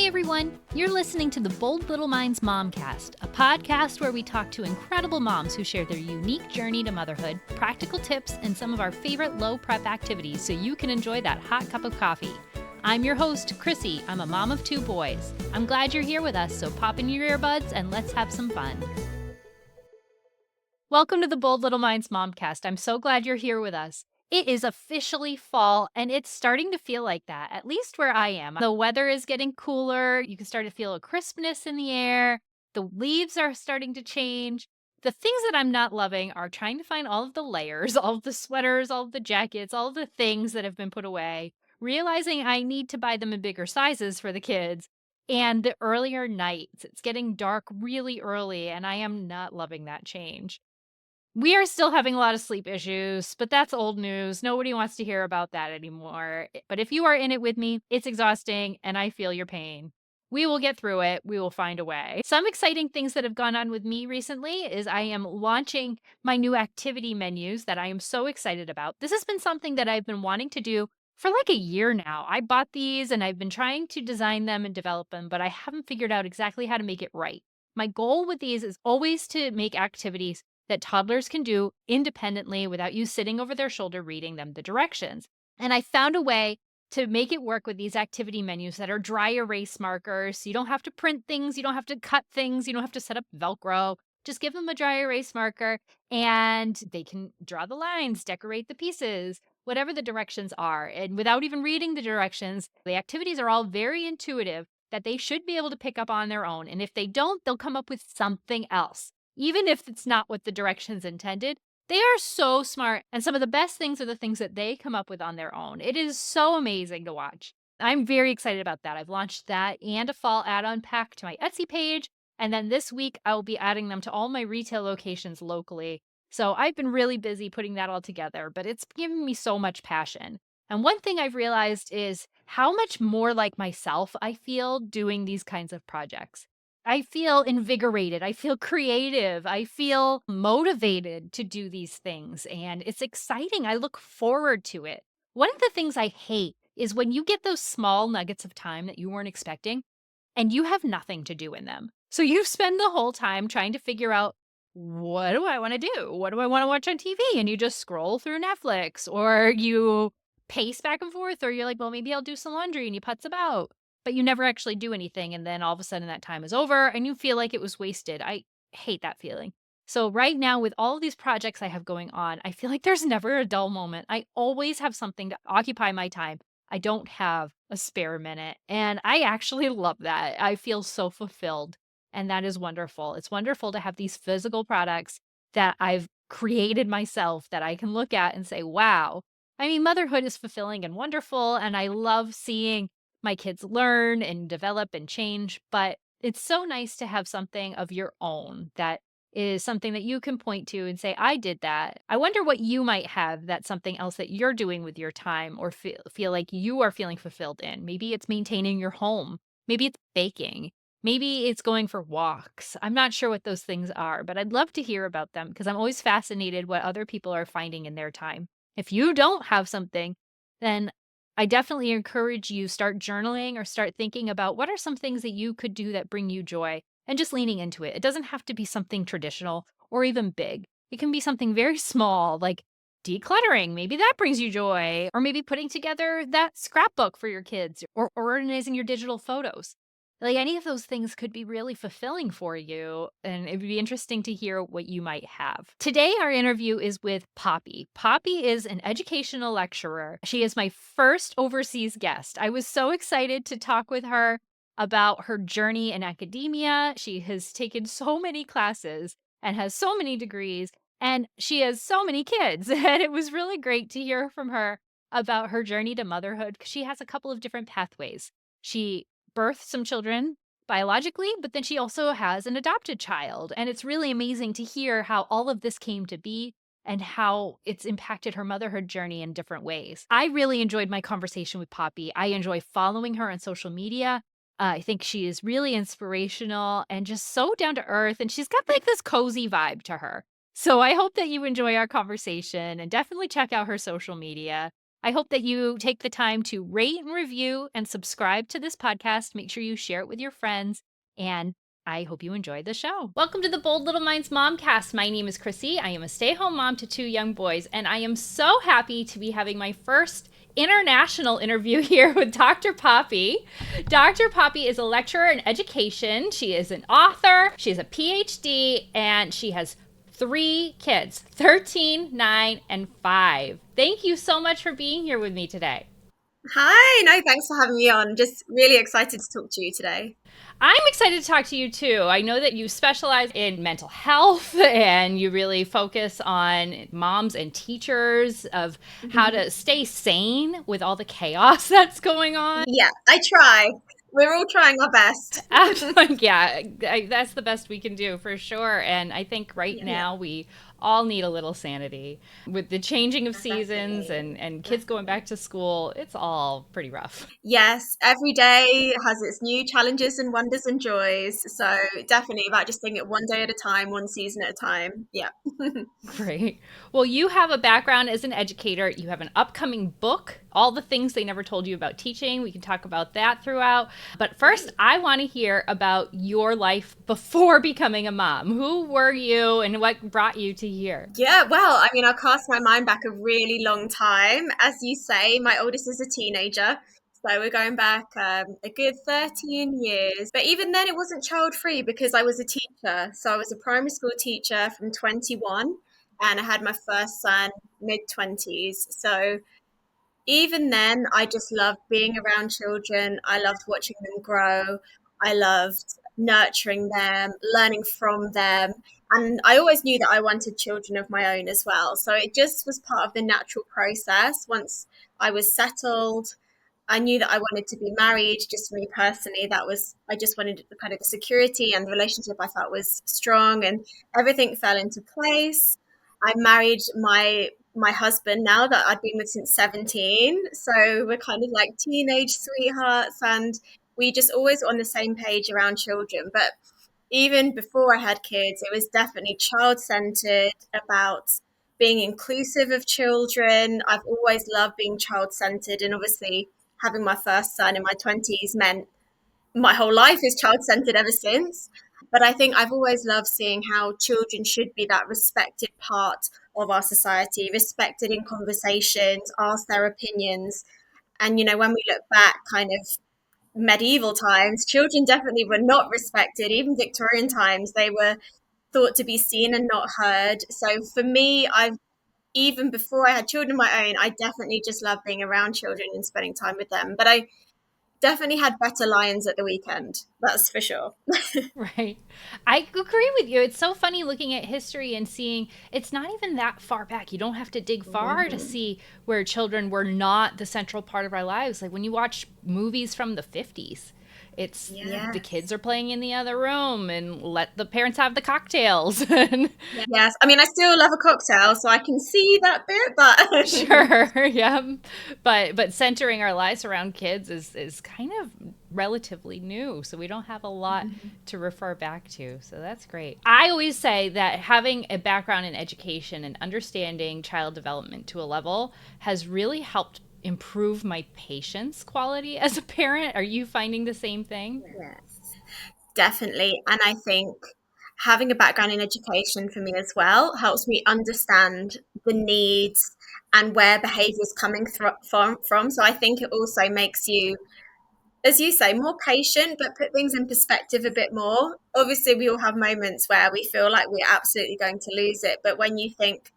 Hi, everyone. You're listening to the Bold Little Minds MomCast, a podcast where we talk to incredible moms who share their unique journey to motherhood, practical tips, and some of our favorite low prep activities so you can enjoy that hot cup of coffee. I'm your host, Krissy. I'm a mom of 2 boys. I'm glad you're here with us, so pop in your earbuds and let's have some fun. Welcome to the Bold Little Minds MomCast. I'm so glad you're here with us. It is officially fall, and it's starting to feel like that, at least where I am. The weather is getting cooler. You can start to feel a crispness in the air. The leaves are starting to change. The things that I'm not loving are trying to find all of the layers, all of the sweaters, all of the jackets, all of the things that have been put away, realizing I need to buy them in bigger sizes for the kids, and the earlier nights. It's getting dark really early, and I am not loving that change. We are still having a lot of sleep issues, but that's old news. Nobody wants to hear about that anymore. But if you are in it with me, it's exhausting and I feel your pain. We will get through it. We will find a way. Some exciting things that have gone on with me recently is I am launching my new activity menus that I am so excited about. This has been something that I've been wanting to do for like a year now. I bought these and I've been trying to design them and develop them, but I haven't figured out exactly how to make it right. My goal with these is always to make activities that toddlers can do independently without you sitting over their shoulder reading them the directions. And I found a way to make it work with these activity menus that are dry erase markers. So you don't have to print things, you don't have to cut things, you don't have to set up Velcro. Just give them a dry erase marker and they can draw the lines, decorate the pieces, whatever the directions are. And without even reading the directions, the activities are all very intuitive that they should be able to pick up on their own. And if they don't, they'll come up with something else. Even if it's not what the directions intended, they are so smart. And some of the best things are the things that they come up with on their own. It is so amazing to watch. I'm very excited about that. I've launched that and a fall add-on pack to my Etsy page. And then this week, I will be adding them to all my retail locations locally. So I've been really busy putting that all together, but it's given me so much passion. And one thing I've realized is how much more like myself I feel doing these kinds of projects. I feel invigorated. I feel creative. I feel motivated to do these things. And it's exciting. I look forward to it. One of the things I hate is when you get those small nuggets of time that you weren't expecting and you have nothing to do in them. So you spend the whole time trying to figure out, what do I want to do? What do I want to watch on TV? And you just scroll through Netflix or you pace back and forth, or you're like, well, maybe I'll do some laundry, and you putz about, but you never actually do anything. And then all of a sudden that time is over and you feel like it was wasted. I hate that feeling. So right now with all of these projects I have going on, I feel like there's never a dull moment. I always have something to occupy my time. I don't have a spare minute. And I actually love that. I feel so fulfilled. And that is wonderful. It's wonderful to have these physical products that I've created myself that I can look at and say, wow. I mean, motherhood is fulfilling and wonderful. And I love seeing my kids learn and develop and change, but it's so nice to have something of your own that is something that you can point to and say, I did that. I wonder what you might have that's something else that you're doing with your time or feel like you are feeling fulfilled in. Maybe it's maintaining your home. Maybe it's baking. Maybe it's going for walks. I'm not sure what those things are, but I'd love to hear about them because I'm always fascinated what other people are finding in their time. If you don't have something, then I definitely encourage you start journaling or start thinking about what are some things that you could do that bring you joy and just leaning into it. It doesn't have to be something traditional or even big. It can be something very small like decluttering. Maybe that brings you joy, or maybe putting together that scrapbook for your kids or organizing your digital photos. Like any of those things could be really fulfilling for you, and it would be interesting to hear what you might have. Today, our interview is with Poppy. Poppy is an educational lecturer. She is my first overseas guest. I was so excited to talk with her about her journey in academia. She has taken so many classes and has so many degrees, and she has so many kids. And it was really great to hear from her about her journey to motherhood because she has a couple of different pathways. She birthed some children biologically, but then she also has an adopted child. And it's really amazing to hear how all of this came to be and how it's impacted her motherhood journey in different ways. I really enjoyed my conversation with Poppy. I enjoy following her on social media. I think she is really inspirational and just so down to earth. And she's got like this cozy vibe to her. So I hope that you enjoy our conversation and definitely check out her social media. I hope that you take the time to rate and review and subscribe to this podcast. Make sure you share it with your friends. And I hope you enjoy the show. Welcome to the Bold Little Minds MomCast. My name is Krissy. I am a stay-at-home mom to 2 young boys, and I am so happy to be having my first international interview here with Dr. Poppy. Dr. Poppy is a lecturer in education. She is an author. She has a PhD, and she has 3 kids, 13, 9, and 5. Thank you so much for being here with me today. Hi, no, thanks for having me on. Just really excited to talk to you today. I'm excited to talk to you too. I know that you specialize in mental health and you really focus on moms and teachers of how to stay sane with all the chaos that's going on. Yeah, I try. We're all trying our best. Yeah, that's the best we can do for sure. And I think right Yeah, now we all need a little sanity with the changing of seasons definitely. and kids going back to school. It's all pretty rough. Yes, every day has its new challenges and wonders and joys. So definitely about just taking it one day at a time, one season at a time. Yeah. Great. Well, you have a background as an educator. You have an upcoming book, All the Things They Never Told You About Teaching. We can talk about that throughout. But first, I want to hear about your life before becoming a mom. Who were you and what brought you to here? Yeah, well, I mean, I'll cast my mind back a really long time. As you say, my oldest is a teenager. So we're going back a good 13 years. But even then, it wasn't child free because I was a teacher. So I was a primary school teacher from 21 and I had my first son mid 20s. So even then, I just loved being around children. I loved watching them grow. I loved nurturing them, learning from them. And I always knew that I wanted children of my own as well. So it just was part of the natural process. Once I was settled, I knew that I wanted to be married. Just for me personally, that was, I just wanted the kind of the security and the relationship I felt was strong, and everything fell into place. I married my husband now that I'd been with since 17. So we're kind of like teenage sweethearts, and we just always on the same page around children. But even before I had kids, it was definitely child centered, about being inclusive of children. I've always loved being child centered, and obviously having my first son in my 20s meant my whole life is child centered ever since. But I think I've always loved seeing how children should be that respected part of our society, respected in conversations, ask their opinions. And, you know, when we look back kind of medieval times, children definitely were not respected. Even Victorian times, they were thought to be seen and not heard. So for me, I've even before I had children of my own, I definitely just love being around children and spending time with them. But I definitely had better lions at the weekend. That's for sure. Right. I agree with you. It's so funny looking at history and seeing it's not even that far back. You don't have to dig far to Mhm. see where children were not the central part of our lives. Like when you watch movies from the 50s, it's Yeah. the kids are playing in the other room and let the parents have the cocktails. And Yes. I mean, I still love a cocktail, so I can see that bit, but sure, yeah. But centering our lives around kids is kind of relatively new, so we don't have a lot to refer back to. So that's great. I always say that having a background in education and understanding child development to a level has really helped improve my patience quality as a parent. Are you finding the same thing? yes, definitely. And I think having a background in education for me as well helps me understand the needs and where behavior is coming from. So I think it also makes you, as you say, more patient, but put things in perspective a bit more. Obviously, we all have moments where we feel like we're absolutely going to lose it. But when you think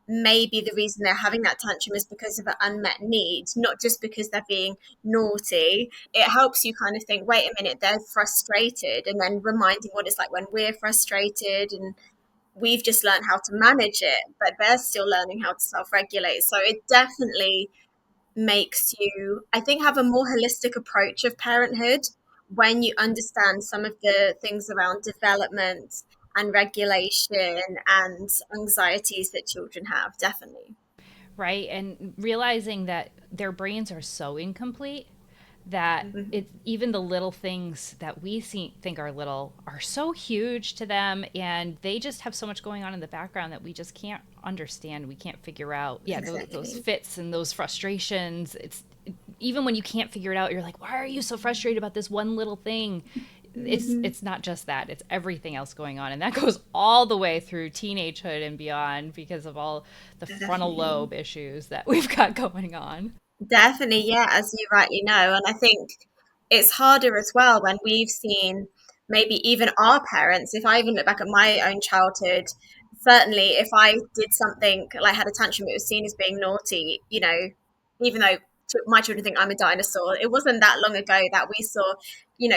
maybe the reason they're having that tantrum is because of an unmet need, not just because they're being naughty, it helps you kind of think, wait a minute, they're frustrated. And then reminding what it's like when we're frustrated, and we've just learned how to manage it, but they're still learning how to self regulate. So it definitely makes you, I think, have a more holistic approach of parenthood when you understand some of the things around development and regulation and anxieties that children have. Definitely. Right? And realizing that their brains are so incomplete that Mhm. it even the little things that think are little are so huge to them, and they just have so much going on in the background that we just can't understand. We can't figure out. Yeah, those Exactly. fits and those frustrations. It's even when you can't figure it out, you're like, why are you so frustrated about this one little thing? Hmm. It's not just that, it's everything else going on, and that goes all the way through teenagehood and beyond because of all the frontal Definitely. lobe issues that we've got going on. Definitely, yeah, as you rightly know. And I think it's harder as well when we've seen maybe even our parents. If I even look back at my own childhood, certainly if I did something like had a tantrum, it was seen as being naughty, even though my children think I'm a dinosaur. It wasn't that long ago that we saw,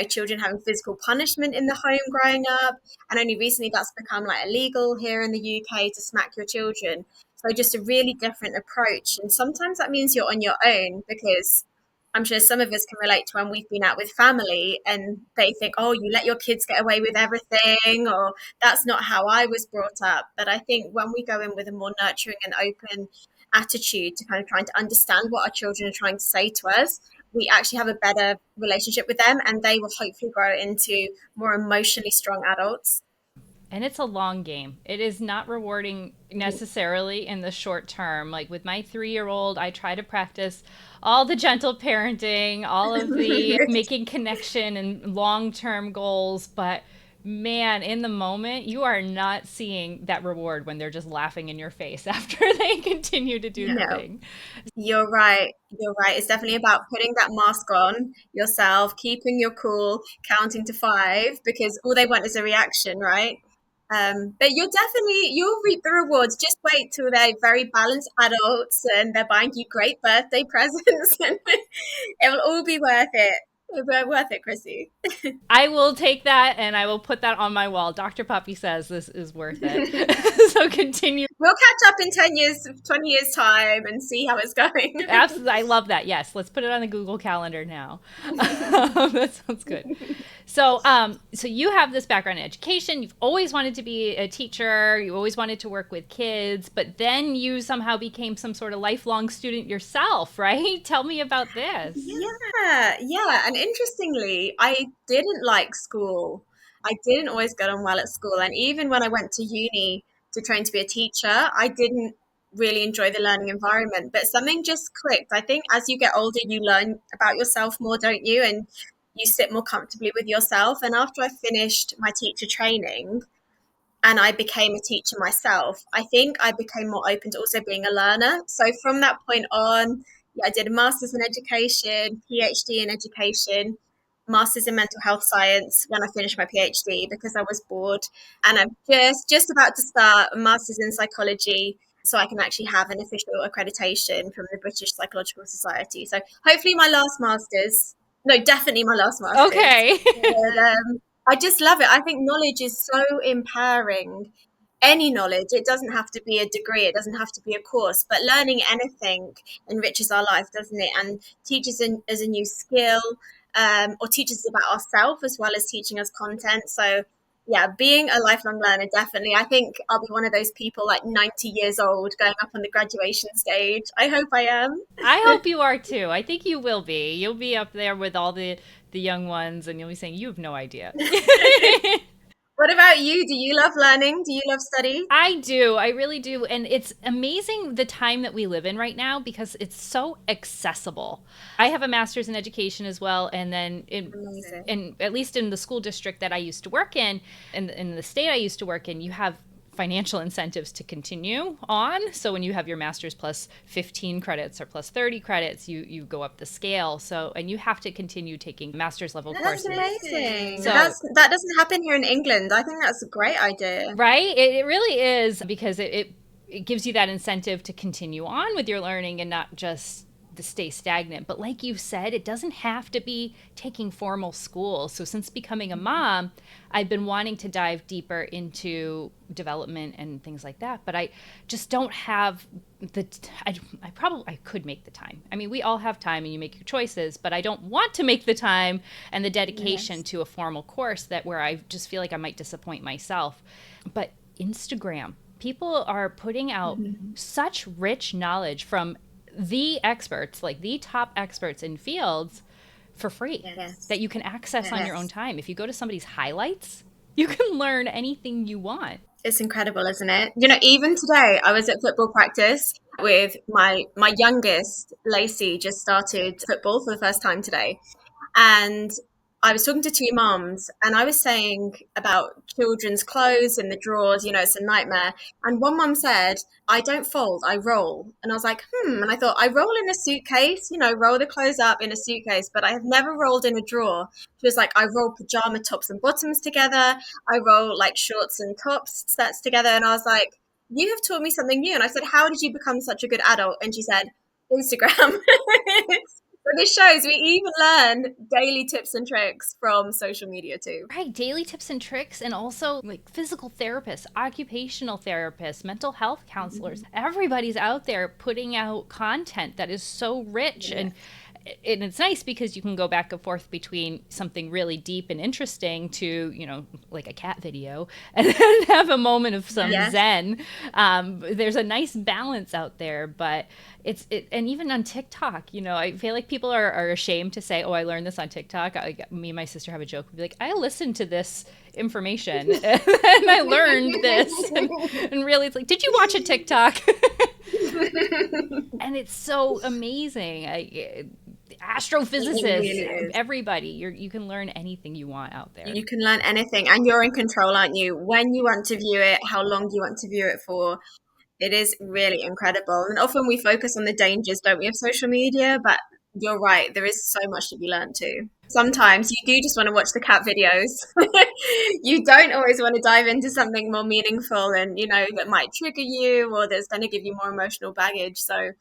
children having physical punishment in the home growing up. And only recently that's become like illegal here in the UK to smack your children. So just a really different approach. And sometimes that means you're on your own because I'm sure some of us can relate to when we've been out with family and they think, oh, you let your kids get away with everything, or that's not how I was brought up. But I think when we go in with a more nurturing and open attitude to kind of trying to understand what our children are trying to say to us, we actually have a better relationship with them and they will hopefully grow into more emotionally strong adults. And it's a long game. It is not rewarding necessarily in the short term. Like with my 3-year old, I try to practice all the gentle parenting, all of the making connection and long term goals. But man, in the moment, you are not seeing that reward when they're just laughing in your face after they continue to do the No. thing. You're right. You're right. It's definitely about putting that mask on yourself, keeping your cool, counting to five, because all they want is a reaction, right? But you'll reap the rewards. Just wait till they're very balanced adults and they're buying you great birthday presents, and it will all be worth it. It'll be worth it, Krissy. I will take that and I will put that on my wall. Dr. Puppy says this is worth it. So continue. We'll catch up in 10 years, 20 years' time and see how it's going. Absolutely. I love that. Yes. Let's put it on the Google Calendar now. That sounds good. So you have this background in education. You've always wanted to be a teacher. You always wanted to work with kids, but then you somehow became some sort of lifelong student yourself, right? Tell me about this. Yeah, yeah. And interestingly, I didn't like school. I didn't always get on well at school. And even when I went to uni to train to be a teacher, I didn't really enjoy the learning environment. But something just clicked. I think as you get older, you learn about yourself more, don't you? And you sit more comfortably with yourself. And after I finished my teacher training, and I became a teacher myself, I think I became more open to also being a learner. So from that point on, yeah, I did a master's in education, PhD in education, master's in mental health science when I finished my PhD because I was bored, and I'm just about to start a master's in psychology so I can actually have an official accreditation from the British Psychological Society. So hopefully my last master's, no, definitely my last master's. Okay. But, I just love it. I think knowledge is so empowering. Any knowledge, it doesn't have to be a degree, it doesn't have to be a course, but learning anything enriches our life, doesn't it? And teaches us a new skill, or teaches us about ourselves as well as teaching us content. So, yeah, being a lifelong learner, definitely. I think I'll be one of those people like 90 years old going up on the graduation stage. I hope I am. I hope you are too. I think you will be. You'll be up there with all the young ones and you'll be saying you have no idea. What about you? Do you love learning? Do you love study? I do. I really do. And it's amazing the time that we live in right now because it's so accessible. I have a master's in education as well. And then Amazing. at least in the school district that I used to work in the state I used to work in, you have financial incentives to continue on. So when you have your master's plus 15 credits or plus 30 credits, you go up the scale. So and you have to continue taking master's level That's courses. amazing. So That doesn't happen here in England. I think that's a great idea. right? It really is because it gives you that incentive to continue on with your learning and not just to stay stagnant. But like you said, it doesn't have to be taking formal school. So since becoming a mom, I've been wanting to dive deeper into development and things like that. But I just don't have I could make the time. I mean, we all have time and you make your choices, but I don't want to make the time and the dedication Yes. to a formal course that where I just feel like I might disappoint myself. But Instagram, people are putting out such rich knowledge from the experts, like the top experts in fields for free Yes. that you can access on your own Yes. time. If you go to somebody's highlights, you can learn anything you want. It's incredible, isn't it? You know, even today I was at football practice with my youngest, Lacey, just started football for the first time today. And I was talking to two moms, and I was saying about children's clothes in the drawers, you know, it's a nightmare. And one mom said, I don't fold, I roll. And I was like, And I thought, I roll in a suitcase, you know, roll the clothes up in a suitcase, but I have never rolled in a drawer. She was like, I roll pajama tops and bottoms together. I roll like shorts and tops sets together. And I was like, you have taught me something new. And I said, how did you become such a good adult? And she said, Instagram. So this shows we even learn daily tips and tricks from social media too. Right, daily tips and tricks, and also like physical therapists, occupational therapists, mental health counselors. Everybody's out there putting out content that is so rich, Yeah. and it's nice because you can go back and forth between something really deep and interesting to, you know, like a cat video, and then have a moment of some Yes. zen. There's a nice balance out there, but and even on TikTok, you know, I feel like people are ashamed to say, "Oh, I learned this on TikTok." Me and my sister have a joke. We'd be like, "I listened to this information and I learned this," and really, it's like, "Did you watch a TikTok?" And it's so amazing. It Astrophysicists, really is. everybody, you can learn anything you want out there. You can learn anything, and you're in control, aren't you? When you want to view it, how long you want to view it for. It is really incredible. And often we focus on the dangers, don't we, of social media? But you're right, there is so much to be learned too. Sometimes you do just want to watch the cat videos. You don't always want to dive into something more meaningful and, you know, that might trigger you or that's going to give you more emotional baggage. So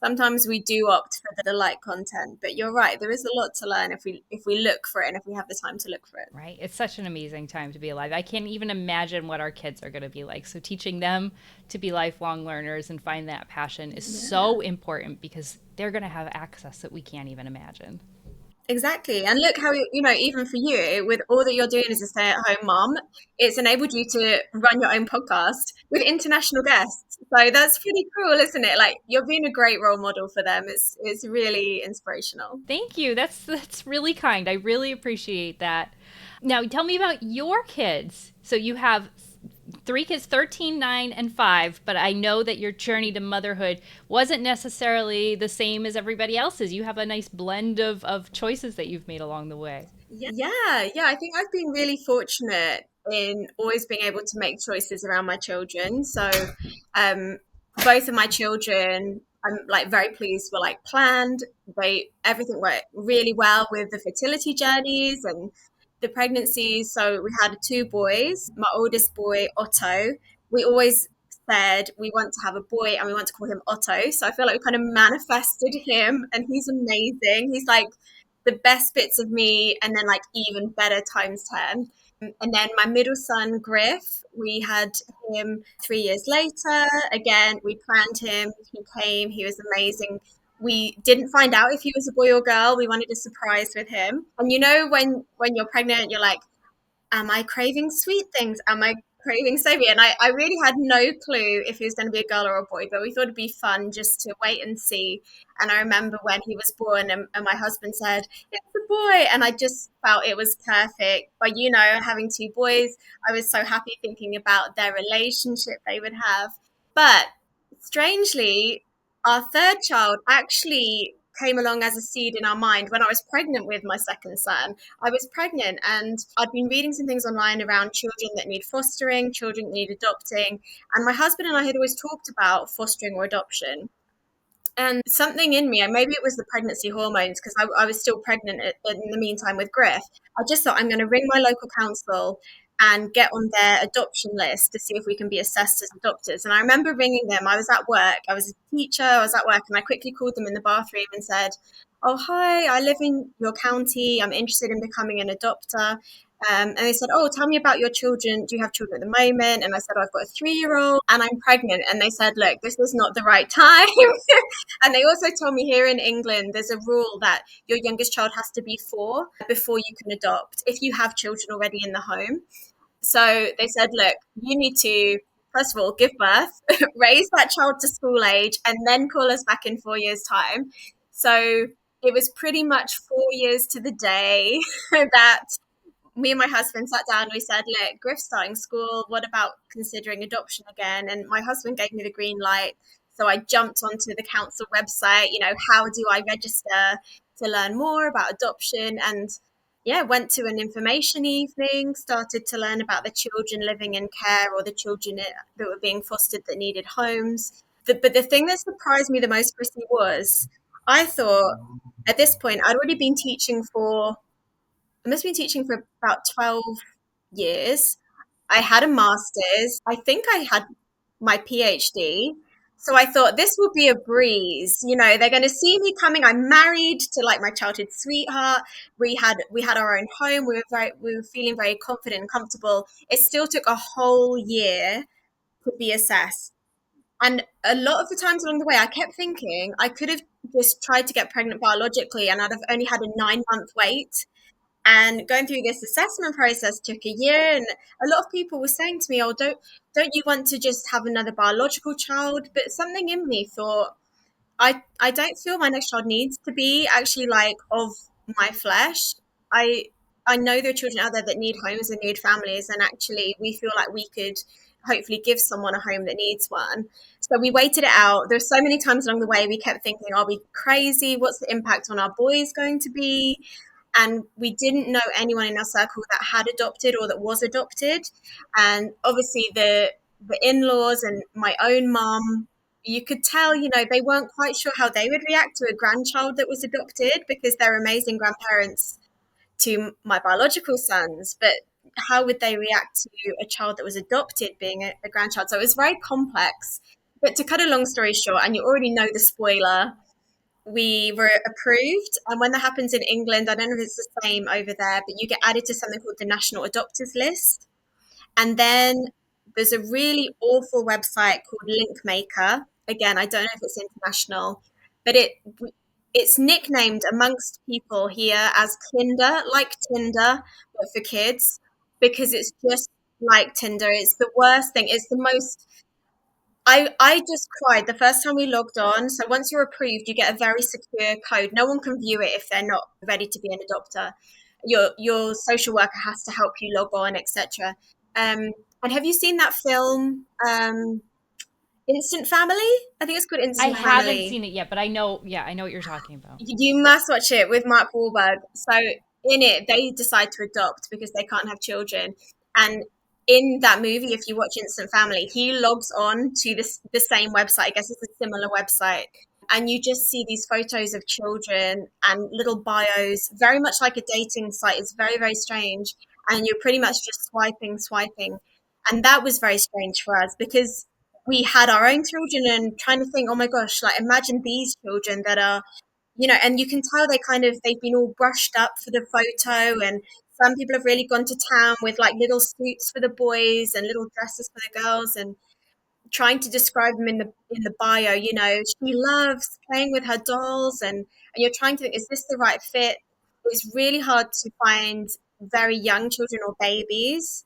sometimes we do opt for the light content. But you're right, there is a lot to learn if we look for it and if we have the time to look for it. Right? It's such an amazing time to be alive. I can't even imagine what our kids are going to be like. So teaching them to be lifelong learners and find that passion is Yeah. so important because they're going to have access that we can't even imagine. Exactly. And look how, you know, even for you, with all that you're doing as a stay-at-home mom, it's enabled you to run your own podcast with international guests. So that's pretty cool, isn't it? Like you're being a great role model for them. It's really inspirational. Thank you. That's really kind. I really appreciate that. Now, tell me about your kids. So you have three kids, 13, 9, and 5, but I know that your journey to motherhood wasn't necessarily the same as everybody else's. You have a nice blend of choices that you've made along the way. Yeah. I think I've been really fortunate in always being able to make choices around my children. So, um, both of my children, I'm like very pleased were like planned. Everything went really well with the fertility journeys and the pregnancies. So we had two boys. My oldest boy, Otto, we always said we want to have a boy and we want to call him Otto. So I feel like we kind of manifested him, and he's amazing. He's like the best bits of me and then like even better times 10. And then my middle son, Griff, we had him 3 years later. Again, we planned him. He came. He was amazing. We didn't find out if he was a boy or girl. We wanted a surprise with him. And you know, when you're pregnant, you're like, am I craving sweet things? Am I craving savory? And I really had no clue if he was going to be a girl or a boy, but we thought it'd be fun just to wait and see. And I remember when he was born, and my husband said, it's a boy. And I just felt it was perfect. But, you know, having two boys, I was so happy thinking about their relationship they would have. But strangely, our third child actually came along as a seed in our mind when I was pregnant with my second son. I was pregnant and I'd been reading some things online around children that need fostering, children that need adopting. And my husband and I had always talked about fostering or adoption. And something in me, and maybe it was the pregnancy hormones, because I was still pregnant in the meantime with Griff. I just thought I'm going to ring my local council and get on their adoption list to see if we can be assessed as adopters. And I remember ringing them. I was at work. I was a teacher. I was at work, and I quickly called them in the bathroom and said, "Oh, hi, I live in your county. I'm interested in becoming an adopter." And they said, "Oh, tell me about your children. Do you have children at the moment?" And I said, "I've got a 3-year-old and I'm pregnant." And they said, "Look, this is not the right time." And they also told me here in England, there's a rule that your youngest child has to be 4 before you can adopt if you have children already in the home. So they said, look, you need to, first of all, give birth, raise that child to school age, and then call us back in 4 years' time. So it was pretty much 4 years to the day that me and my husband sat down and we said, look, Griff's starting school. What about considering adoption again? And my husband gave me the green light. So I jumped onto the council website, how do I register to learn more about adoption? And yeah, went to an information evening, started to learn about the children living in care or the children that were being fostered that needed homes. But the thing that surprised me the most, Krissy, was I thought at this point I'd already been teaching for I must have been teaching for about 12 years. I had a master's. I think I had my PhD. So I thought this will be a breeze. They're going to see me coming. I'm married to like my childhood sweetheart. We had our own home. We were feeling very confident and comfortable. It still took a whole year to be assessed. And a lot of the times along the way, I kept thinking I could have just tried to get pregnant biologically and I'd have only had a 9-month wait, and going through this assessment process took a year. And a lot of people were saying to me, oh, don't you want to just have another biological child? But something in me thought, I don't feel my next child needs to be actually like of my flesh. I know there are children out there that need homes and need families, and actually we feel like we could hopefully give someone a home that needs one. So we waited it out. There's so many times along the way we kept thinking, are we crazy? What's the impact on our boys going to be? And we didn't know anyone in our circle that had adopted or that was adopted. And obviously the in-laws and my own mum, you could tell, they weren't quite sure how they would react to a grandchild that was adopted because they're amazing grandparents to my biological sons, but how would they react to a child that was adopted being a grandchild? So it was very complex. But to cut a long story short, and you already know the spoiler, we were approved. And when that happens in England, I don't know if it's the same over there, but you get added to something called the National Adopters List. And then there's a really awful website called Linkmaker. Again, I don't know if it's international, but it's nicknamed amongst people here as Tinder, like Tinder, but for kids, because it's just like Tinder. It's the worst thing. It's the most I just cried the first time we logged on. So once you're approved, you get a very secure code. No one can view it if they're not ready to be an adopter. Your social worker has to help you log on, etc. And have you seen that film, Instant Family? I think it's called I Instant haven't Family. seen it yet, but I know, yeah, I know what you're talking about. You must watch it with Mark Wahlberg. So in it, they decide to adopt because they can't have children. And in that movie, if you watch Instant Family, he logs on to the same website. I guess it's a similar website. And you just see these photos of children and little bios, very much like a dating site. It's very, very strange. And you're pretty much just swiping, swiping. And that was very strange for us because we had our own children and trying to think, oh my gosh, like imagine these children that are, and you can tell they've been all brushed up for the photo, and some people have really gone to town with like little suits for the boys and little dresses for the girls, and trying to describe them in the bio. She loves playing with her dolls, and you're trying to think, is this the right fit? It's really hard to find very young children or babies,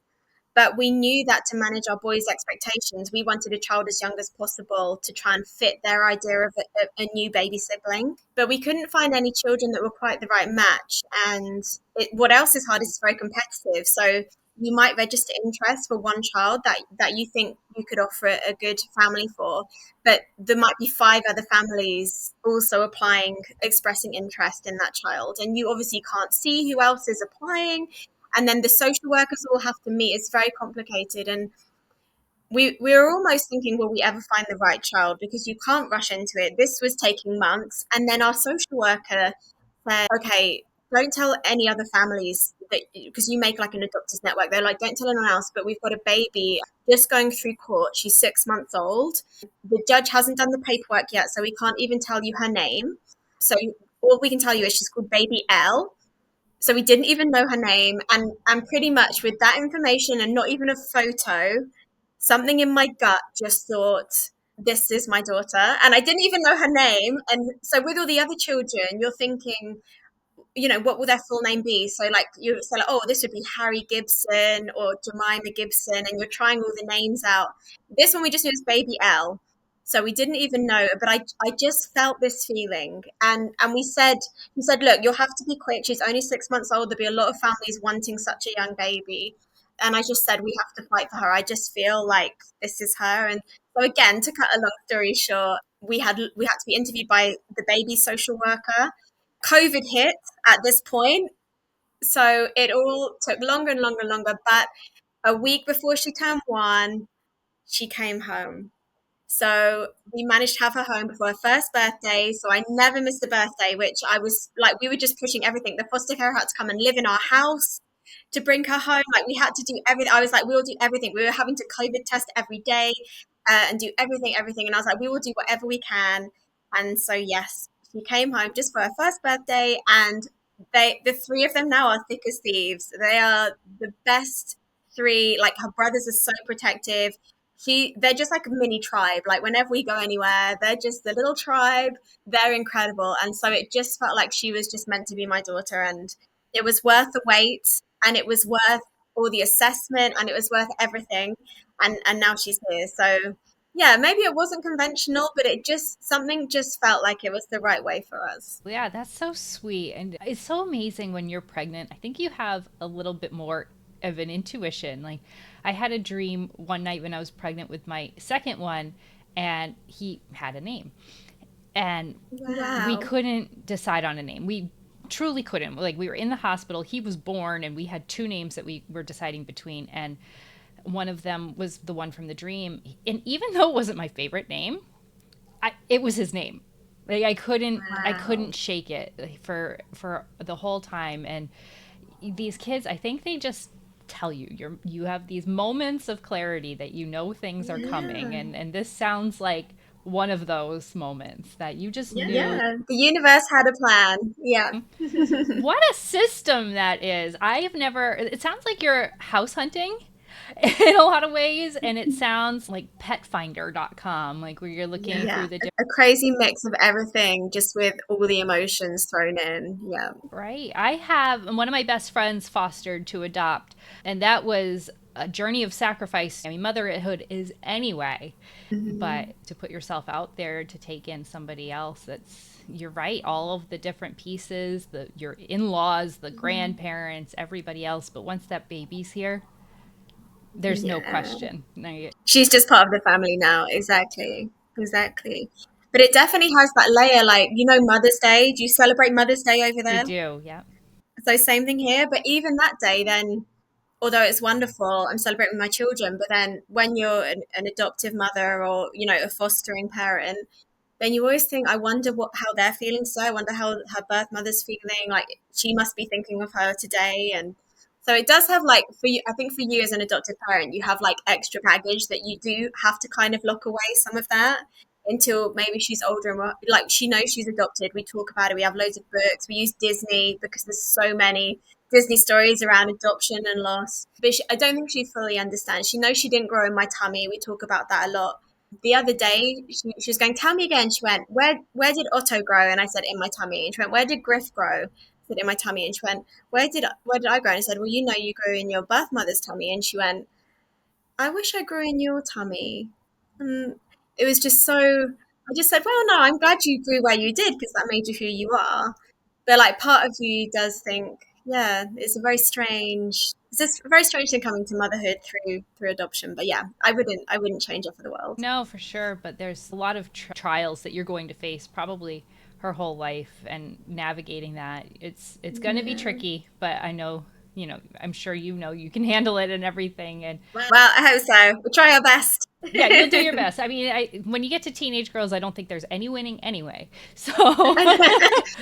but we knew that to manage our boys' expectations, we wanted a child as young as possible to try and fit their idea of a new baby sibling. But we couldn't find any children that were quite the right match. And what else is hard is it's very competitive. So you might register interest for one child that you think you could offer a good family for, but there might be 5 other families also applying, expressing interest in that child. And you obviously can't see who else is applying, and then the social workers all have to meet. It's very complicated, and we were almost thinking, will we ever find the right child? Because you can't rush into it. This was taking months, and then our social worker said, okay, don't tell any other families that, because you make like an adopters network. They're like, don't tell anyone else, but we've got a baby just going through court. She's 6 months old. The judge hasn't done the paperwork yet, so we can't even tell you her name. So all we can tell you is she's called baby L. So we didn't even know her name, and pretty much with that information and not even a photo, something in my gut just thought, this is my daughter. And I didn't even know her name. And so with all the other children, you're thinking, what will their full name be? So like you say, like, oh, this would be Harry Gibson or Jemima Gibson, and you're trying all the names out. This one we just knew as baby L. So we didn't even know, but I just felt this feeling, and he said, look, you'll have to be quick. She's only 6 months old. There'll be a lot of families wanting such a young baby, and I just said we have to fight for her. I just feel like this is her. And so again, to cut a long story short, we had to be interviewed by the baby social worker. COVID hit at this point, so it all took longer and longer and longer. But a week before she turned 1, she came home. So we managed to have her home before her first birthday. So I never missed a birthday, which I was like, we were just pushing everything. The foster care had to come and live in our house to bring her home. Like we had to do everything. I was like, we'll do everything. We were having to COVID test every day and do everything, everything. And I was like, we will do whatever we can. And so, yes, she came home just for her first birthday. And the three of them now are thick as thieves. They are the best three. Like her brothers are so protective. They're just like a mini tribe. Like whenever we go anywhere, they're just the little tribe. They're incredible. And so it just felt like she was just meant to be my daughter. And it was worth the wait, and it was worth all the assessment, and it was worth everything. And now she's here. So yeah, maybe it wasn't conventional, but it just something just felt like it was the right way for us. Yeah, that's so sweet. And it's so amazing when you're pregnant. I think you have a little bit more of an intuition. Like, I had a dream one night when I was pregnant with my second one, and he had a name. And we Wow. couldn't decide on a name. We truly couldn't. Like, we were in the hospital, he was born, and we had two names that we were deciding between. And one of them was the one from the dream. And even though it wasn't my favorite name, it was his name. Like I Wow. couldn't shake it for the whole time. And these kids, I think they just tell you you have these moments of clarity that you know things are coming, Yeah. and this sounds like one of those moments that you just knew. Yeah. The universe had a plan. Yeah. What a system that is. I have never, it sounds like you're house hunting in a lot of ways, and it sounds like petfinder.com, like where you're looking Yeah. through the A crazy mix of everything, just with all the emotions thrown in. Yeah. right. I have one of my best friends fostered to adopt, and that was a journey of sacrifice. I mean, motherhood is anyway, Mhm. but to put yourself out there to take in somebody else, that's, you're right, all of the different pieces, the your in-laws, the grandparents, everybody else, but once that baby's here, there's no Yeah. question. No, She's just part of the family now. Exactly. Exactly. But it definitely has that layer, like, Mother's Day. Do you celebrate Mother's Day over we there? do, yeah. So same thing here. But even that day, then, although it's wonderful, I'm celebrating with my children. But then when you're an adoptive mother, or, a fostering parent, then you always think, I wonder how they're feeling today. I wonder how her birth mother's feeling. Like she must be thinking of her today. And so it does have, like, for you, I think for you as an adoptive parent, you have like extra baggage that you do have to kind of lock away some of that until maybe she's older, and like she knows she's adopted. We talk about it. We have loads of books. We use Disney because there's so many Disney stories around adoption and loss. But I don't think she fully understands. She knows she didn't grow in my tummy. We talk about that a lot. The other day, she was going, tell me again. She went, where did Otto grow? And I said, in my tummy. And she went, where did Griff grow? I said, in my tummy. And she went, where did I grow? And I said, well, you grew in your birth mother's tummy. And she went, I wish I grew in your tummy. And it was just so, I just said, well, no, I'm glad you grew where you did because that made you who you are. But like part of you does think, yeah, it's just a very strange thing coming to motherhood through adoption. But yeah, I wouldn't change it for the world. No, for sure, but there's a lot of trials that you're going to face probably her whole life, and navigating that, it's going to be Yeah. tricky, but I know, I'm sure you can handle it and everything. And Well, I hope so. We'll try our best. yeah, you'll do your best. I mean, when you get to teenage girls, I don't think there's any winning anyway. So,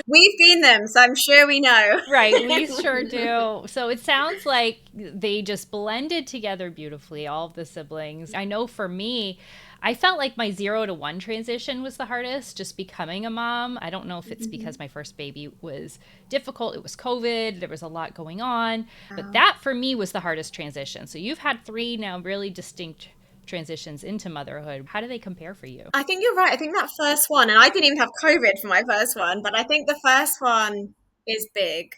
We've been them, so I'm sure we know. right, we sure do. So it sounds like they just blended together beautifully, all of the siblings. I know for me, I felt like my 0 to 1 transition was the hardest, just becoming a mom. I don't know if it's because my first baby was difficult. It was COVID, there was a lot going on. But Wow. that for me was the hardest transition. So you've had three now really distinct transitions into motherhood. How do they compare for you? I think you're right. I think that first one, and I didn't even have COVID for my first one, but I think the first one is big.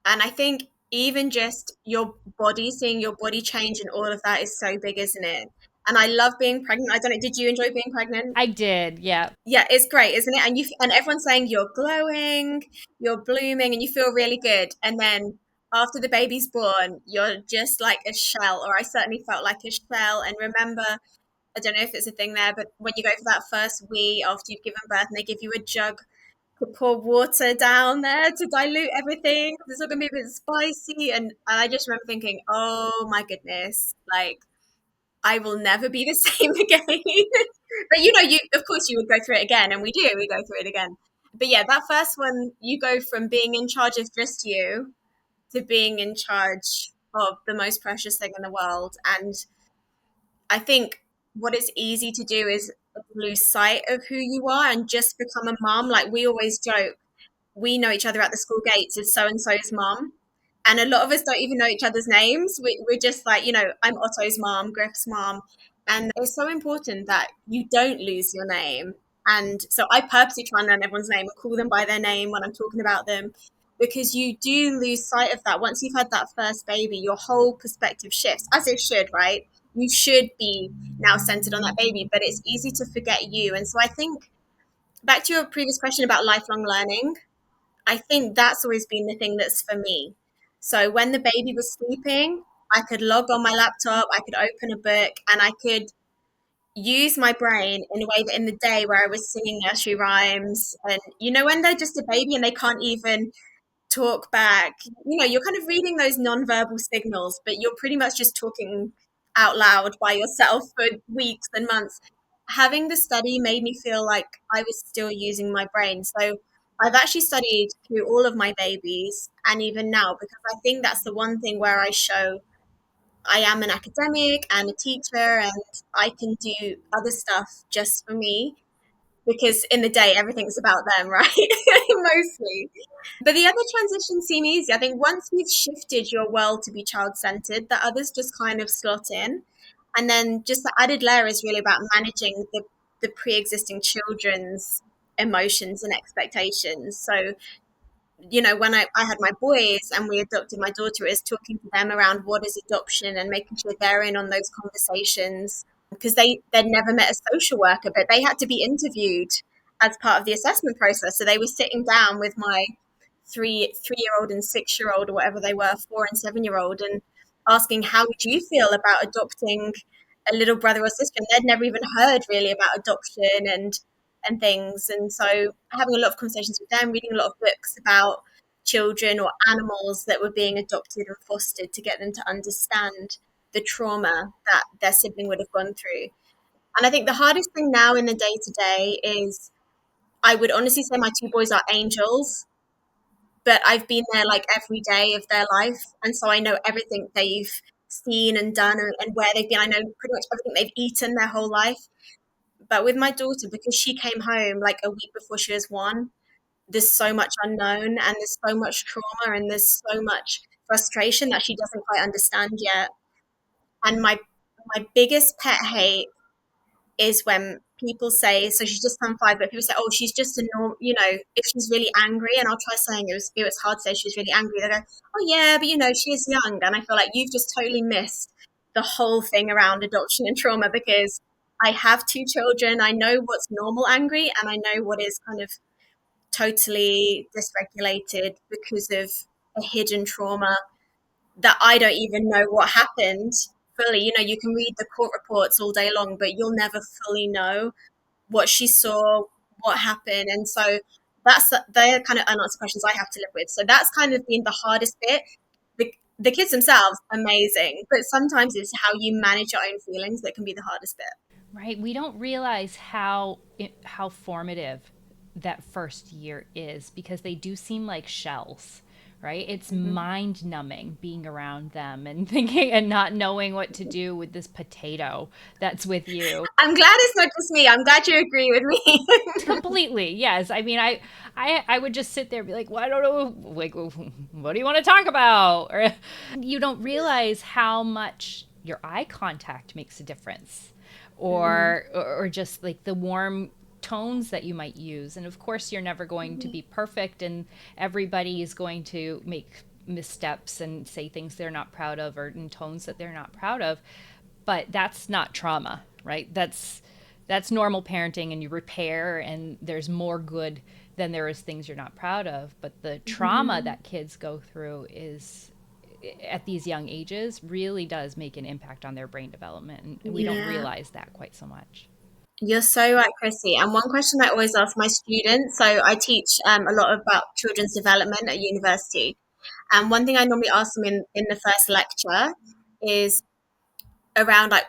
And I think even just your body, seeing your body change and all of that is so big, isn't it? And I love being pregnant. I don't know, did you enjoy being pregnant? I did, yeah. Yeah, it's great, isn't it? And everyone's saying you're glowing, you're blooming, and you feel really good. And then after the baby's born, you're just like a shell, or I certainly felt like a shell. And remember, I don't know if it's a thing there, but when you go for that first wee after you've given birth, and they give you a jug to pour water down there to dilute everything, it's all gonna be a bit spicy. And I just remember thinking, oh my goodness, like I will never be the same again. But you of course you would go through it again, and we go through it again. But yeah, that first one, you go from being in charge of just you to being in charge of the most precious thing in the world. And I think what it's easy to do is lose sight of who you are and just become a mom. Like we always joke, we know each other at the school gates as so and so's mom. And a lot of us don't even know each other's names. We're just like, I'm Otto's mom, Griff's mom. And it's so important that you don't lose your name. And so I purposely try and learn everyone's name and call them by their name when I'm talking about them, because you do lose sight of that. Once you've had that first baby, your whole perspective shifts, as it should, right? You should be now centered on that baby, but it's easy to forget you. And so I think back to your previous question about lifelong learning, I think that's always been the thing that's for me. So when the baby was sleeping, I could log on my laptop, I could open a book, and I could use my brain in a way that in the day where I was singing nursery rhymes, and when they're just a baby and they can't even talk back. You're kind of reading those non-verbal signals, but you're pretty much just talking out loud by yourself for weeks and months. Having the study made me feel like I was still using my brain. So I've actually studied through all of my babies and even now, because I think that's the one thing where I show I am an academic and a teacher, and I can do other stuff just for me, because in the day everything's about them, right? Mostly. But the other transitions seem easy. I think once you've shifted your world to be child centered, the others just kind of slot in. And then just the added layer is really about managing the pre existing children's emotions and expectations. So, when I had my boys and we adopted my daughter, is talking to them around what is adoption and making sure they're in on those conversations, because they'd never met a social worker, but they had to be interviewed as part of the assessment process. So they were sitting down with my three-year old and 6-year old, or whatever they were, 4 and 7-year old, and asking, how would you feel about adopting a little brother or sister? And they'd never even heard really about adoption and things. And so having a lot of conversations with them, reading a lot of books about children or animals that were being adopted and fostered, to get them to understand the trauma that their sibling would have gone through. And I think the hardest thing now in the day to day is, I would honestly say my two boys are angels, but I've been there like every day of their life. And so I know everything they've seen and done, and where they've been. I know pretty much everything they've eaten their whole life. But with my daughter, because she came home like a week before she was 1, there's so much unknown, and there's so much trauma, and there's so much frustration that she doesn't quite understand yet. And my biggest pet hate is when people say, so she's just turned 5, but people say, oh, she's just a normal, if she's really angry, and I'll try saying it was hard to say she's really angry. They go, oh yeah, but she is young. And I feel like you've just totally missed the whole thing around adoption and trauma, because I have 2 children. I know what's normal angry, and I know what is kind of totally dysregulated because of a hidden trauma that I don't even know what happened fully. You can read the court reports all day long, but you'll never fully know what she saw, what happened. And so they're kind of unanswered questions I have to live with. So that's kind of been the hardest bit. The kids themselves, amazing, but sometimes it's how you manage your own feelings that can be the hardest bit. Right. We don't realize how formative that first year is, because they do seem like shells, right? It's Mm-hmm. mind numbing being around them and thinking and not knowing what to do with this potato that's with you. I'm glad it's not just me. I'm glad you agree with me. Completely. Yes. I mean, I would just sit there and be like, well, I don't know. Like, what do you want to talk about? Or you don't realize how much your eye contact makes a difference, Mm-hmm. or just like the warm tones that you might use. And of course, you're never going to be perfect, and everybody is going to make missteps and say things they're not proud of, or in tones that they're not proud of. but that's not trauma, right? That's normal parenting, and you repair, and there's more good than there is things you're not proud of. But the trauma Mhm. that kids go through is at these young ages really does make an impact on their brain development, and we don't Yeah. realize that quite so much. You're so right, Krissy. And one question I always ask my students, so I teach a lot about children's development at university. And one thing I normally ask them in the first lecture is around like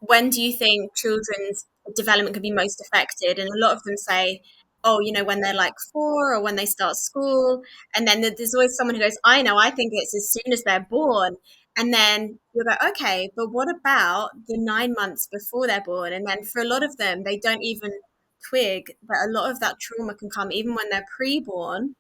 when do you think children's development could be most affected? And a lot of them say, oh, when they're like 4 or when they start school. And then there's always someone who goes, I know, I think it's as soon as they're born. And then you'll go, okay, but what about the 9 months before they're born? And then for a lot of them, they don't even twig that a lot of that trauma can come even when they're pre-born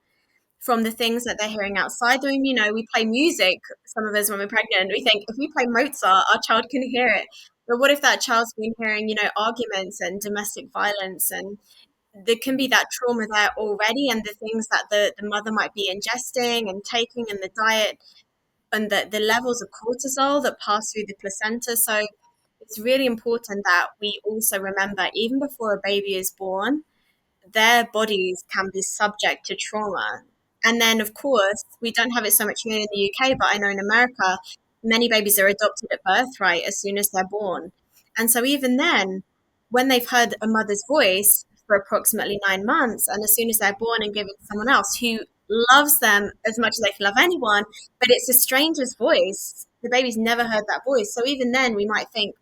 from the things that they're hearing outside the womb. We play music, some of us when we're pregnant, we think if we play Mozart, our child can hear it. But what if that child's been hearing, arguments and domestic violence, and there can be that trauma there already, and the things that the mother might be ingesting and taking in the diet, and the levels of cortisol that pass through the placenta. So it's really important that we also remember, even before a baby is born, their bodies can be subject to trauma. And then, of course, we don't have it so much here in the UK, but I know in America, many babies are adopted at birth, right, as soon as they're born. And so, even then, when they've heard a mother's voice for approximately 9 months, and as soon as they're born and given to someone else who loves them as much as they can love anyone, but it's a stranger's voice, the baby's never heard that voice. So, even then, we might think,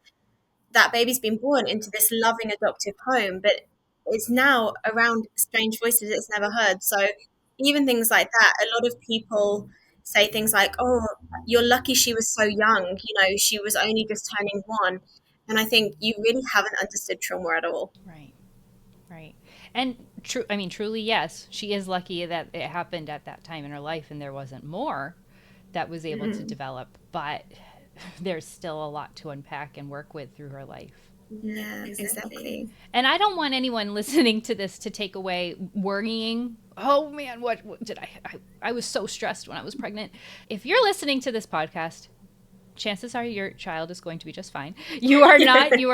that baby's been born into this loving adoptive home, but it's now around strange voices it's never heard. So even things like that, a lot of people say things like, "Oh, you're lucky she was so young. She was only just turning 1." And I think you really haven't understood trauma at all. Right. Right. And true, I mean, truly, yes, she is lucky that it happened at that time in her life and there wasn't more that was able to Mm-hmm. develop. But there's still a lot to unpack and work with through her life. Yeah, exactly. And I don't want anyone listening to this to take away worrying. Oh man, what did I was so stressed when I was pregnant. If you're listening to this podcast, chances are your child is going to be just fine. You are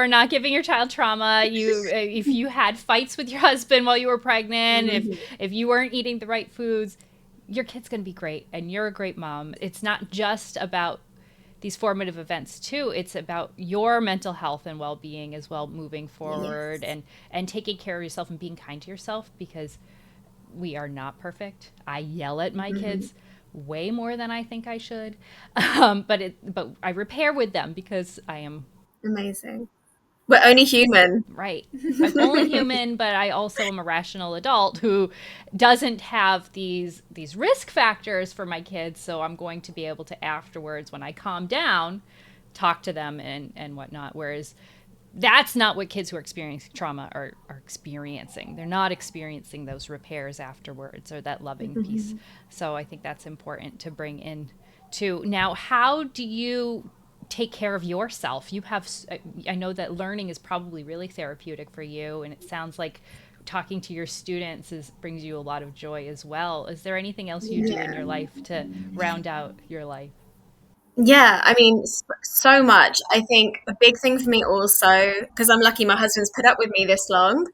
not giving your child trauma. If you had fights with your husband while you were pregnant, Mhm. if you weren't eating the right foods, your kid's going to be great and you're a great mom. It's not just about these formative events too. It's about your mental health and well-being as well moving forward, Yes. and taking care of yourself and being kind to yourself, because we are not perfect. I yell at my Mhm. kids way more than I think I should, but I repair with them because I am Amazing. We're only human. right. I'm only human, but I also am a rational adult who doesn't have these risk factors for my kids. So I'm going to be able to afterwards, when I calm down, talk to them and whatnot. Whereas that's not what kids who are experiencing trauma are experiencing. They're not experiencing those repairs afterwards or that loving piece. So I think that's important to bring in too. Now, how do you take care of yourself? I know that learning is probably really therapeutic for you, and it sounds like talking to your students brings you a lot of joy as well. Is there anything else you do in Yeah. your life to round out your life? Yeah, I mean, so much. I think a big thing for me also, because I'm lucky my husband's put up with me this long,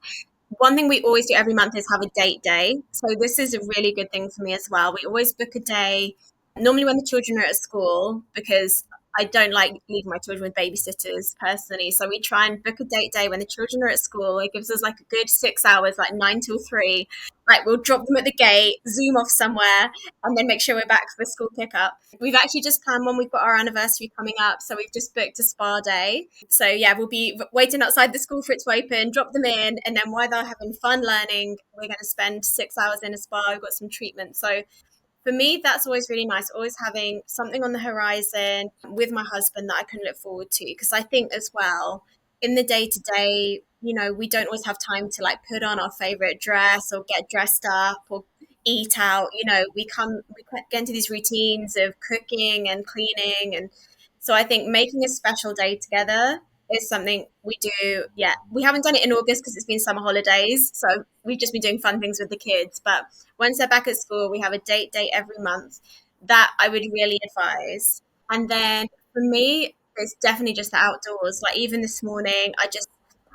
one thing we always do every month is have a date day. So this is a really good thing for me as well. We always book a day, normally when the children are at school, because I don't like leaving my children with babysitters personally. So we try and book a date day when the children are at school. It gives us like a good 6 hours, like 9 till 3. Like we'll drop them at the gate, zoom off somewhere, and then make sure we're back for the school pickup. We've actually just planned one. We've got our anniversary coming up, so we've just booked a spa day. So yeah, we'll be waiting outside the school for it to open, drop them in, and then while they're having fun learning, we're going to spend 6 hours in a spa. We've got some treatment. So for me, that's always really nice, always having something on the horizon with my husband that I can look forward to. Because I think as well, in the day to day, we don't always have time to like put on our favorite dress or get dressed up or eat out. We get into these routines of cooking and cleaning. And so I think making a special day together is something we do. Yeah, we haven't done it in August because it's been summer holidays. So we've just been doing fun things with the kids. But once they're back at school, we have a date day every month that I would really advise. And then for me, It's definitely just the outdoors. Like even this morning,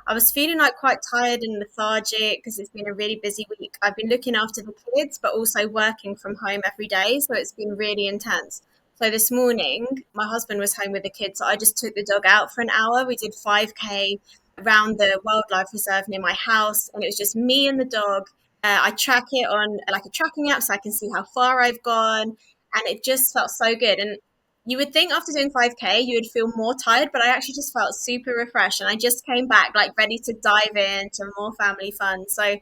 I was feeling like quite tired and lethargic because it's been a really busy week. I've been looking after the kids, but also working from home every day, so it's been really intense. So this morning, my husband was home with the kids, so I just took the dog out for an hour. We did 5K around the wildlife reserve near my house, and it was just me and the dog. I track it on like a tracking app so I can see how far I've gone, and it just felt so good. And you would think after doing 5K you would feel more tired, but I actually just felt super refreshed, and I just came back like ready to dive into more family fun. So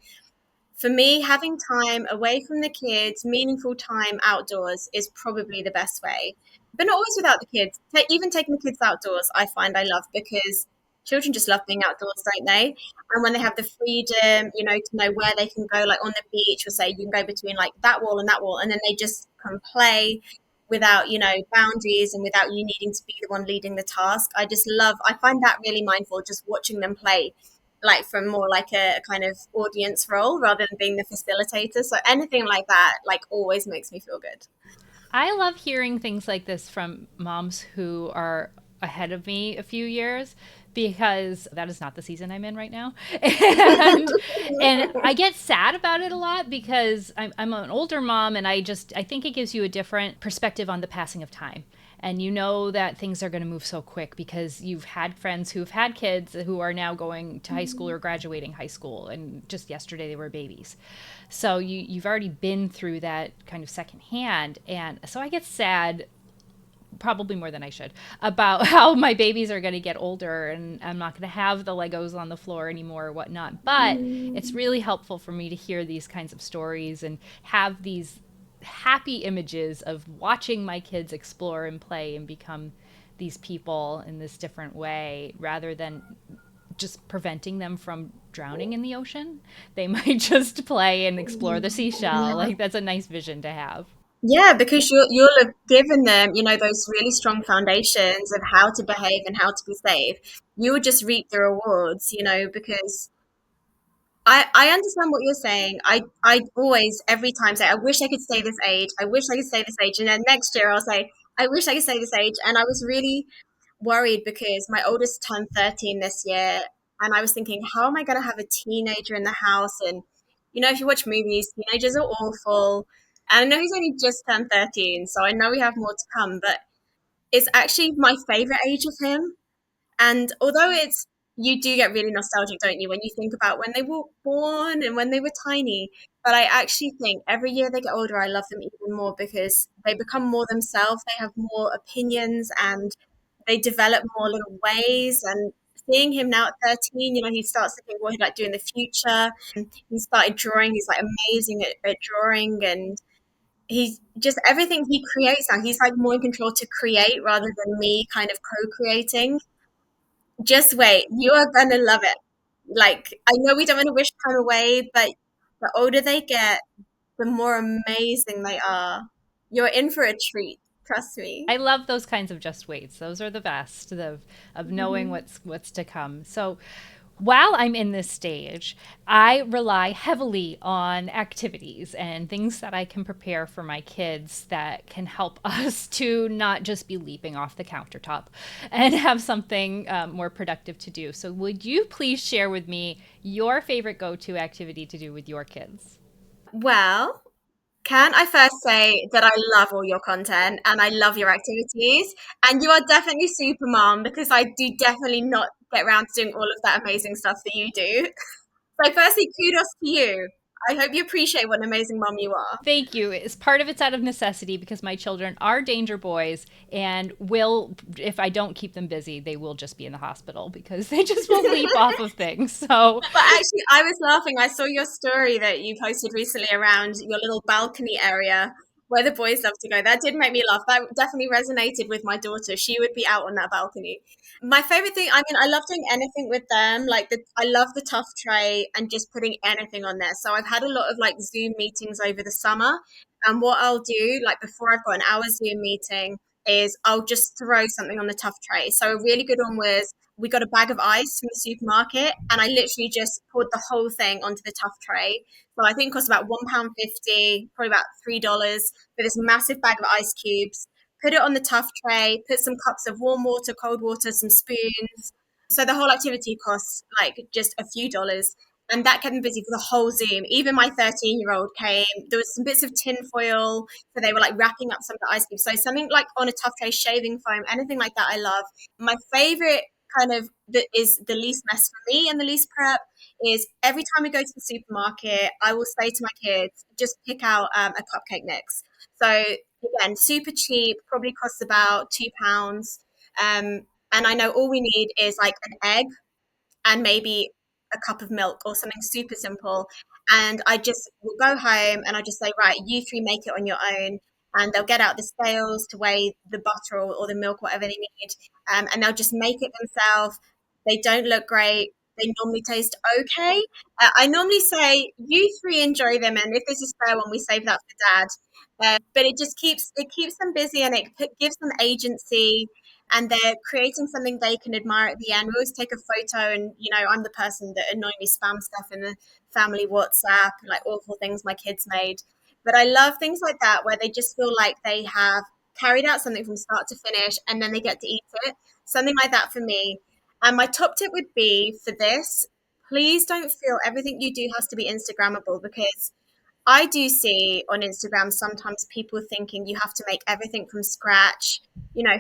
for me, having time away from the kids, meaningful time outdoors is probably the best way. But not always without the kids. Even taking the kids outdoors, I find I love because children just love being outdoors, don't they? And when they have the freedom, to know where they can go, like on the beach, or say you can go between like that wall, and then they just can play without, boundaries and without you needing to be the one leading the task. I find that really mindful just watching them play like from more like a kind of audience role rather than being the facilitator. So anything like that, like always makes me feel good. I love hearing things like this from moms who are ahead of me a few years because that is not the season I'm in right now. And I get sad about it a lot because I'm an older mom and I think it gives you a different perspective on the passing of time. And you know that things are going to move so quick because you've had friends who've had kids who are now going to high school or graduating high school, and just yesterday they were babies. So you've already been through that kind of secondhand, and so I get sad, probably more than I should, about how my babies are going to get older and I'm not going to have the Legos on the floor anymore or whatnot. But it's really helpful for me to hear these kinds of stories and have these happy images of watching my kids explore and play and become these people in this different way rather than just preventing them from drowning in the ocean. They might just play and explore the seashell. Yeah. Like that's a nice vision to have. Yeah, because you'll have given them, those really strong foundations of how to behave and how to be safe. You would just reap the rewards, because I understand what you're saying. I always every time say I wish I could stay this age. I wish I could stay this age, and then next year I'll say I wish I could stay this age. And I was really worried because my oldest turned 13 this year, and I was thinking, how am I going to have a teenager in the house? And if you watch movies, teenagers are awful. And I know he's only just turned 13, so I know we have more to come. But it's actually my favorite age of him. And although you do get really nostalgic, don't you, when you think about when they were born and when they were tiny. But I actually think every year they get older, I love them even more because they become more themselves. They have more opinions and they develop more little ways. And seeing him now at 13, he starts to think what he'd like to do in the future. He started drawing. He's like amazing at drawing, and he's just everything he creates now. He's like more in control to create rather than me kind of co-creating. Just wait, you are gonna love it. Like, I know we don't want to wish time away, but the older they get, the more amazing they are. You're in for a treat, trust me. I love those kinds of just waits. Those are the best of knowing Mhm. what's to come. So while I'm in this stage, I rely heavily on activities and things that I can prepare for my kids that can help us to not just be leaping off the countertop and have something more productive to do. So, would you please share with me your favorite go to activity to do with your kids? Well, can I first say that I love all your content and I love your activities, and you are definitely super mom because I do definitely not get around to doing all of that amazing stuff that you do. So, firstly, kudos to you. I hope you appreciate what an amazing mom you are. Thank you. It's part of it's out of necessity because my children are danger boys and will, if I don't keep them busy, they will just be in the hospital because they just will leap off of things. So But actually, I was laughing. I saw your story that you posted recently around your little balcony area where the boys love to go. That did make me laugh. That definitely resonated with my daughter. She would be out on that balcony. My favorite thing, I mean, I love doing anything with them. I love the tough tray and just putting anything on there. So I've had a lot of like Zoom meetings over the summer. And what I'll do, like before I've got an hour Zoom meeting, is I'll just throw something on the tough tray. So a really good one was we got a bag of ice from the supermarket, and I literally just poured the whole thing onto the tough tray. So I think it cost about £1.50, probably about $3 for this massive bag of ice cubes. put it on the tough tray, put some cups of warm water, cold water, some spoons. So the whole activity costs like just a few dollars. And that kept me busy for the whole Zoom. Even my 13-year-old came. There was some bits of tin foil. So they were like wrapping up some of the ice cubes. So something like on a tough tray, shaving foam, anything like that, I love. My favorite kind of that is the least mess for me and the least prep is every time we go to the supermarket, I will say to my kids, just pick out a cupcake mix. So again, super cheap, probably costs about £2. And I know all we need is like an egg and maybe a cup of milk or something super simple. And I just will go home and I just say, right, you three make it on your own. And they'll get out the scales to weigh the butter or the milk, whatever they need. And they'll just make it themselves. They don't look great. They normally taste okay. I normally say, you three enjoy them. And if there's a spare one, we save that for dad. But it keeps them busy and gives them agency and they're creating something they can admire at the end. We always take a photo, and I'm the person that annoyingly spams stuff in the family WhatsApp, like awful things my kids made. But I love things like that where they just feel like they have carried out something from start to finish, and then they get to eat it. Something like that for me. And my top tip would be for this: please don't feel everything you do has to be Instagrammable because I do see on Instagram sometimes people thinking you have to make everything from scratch.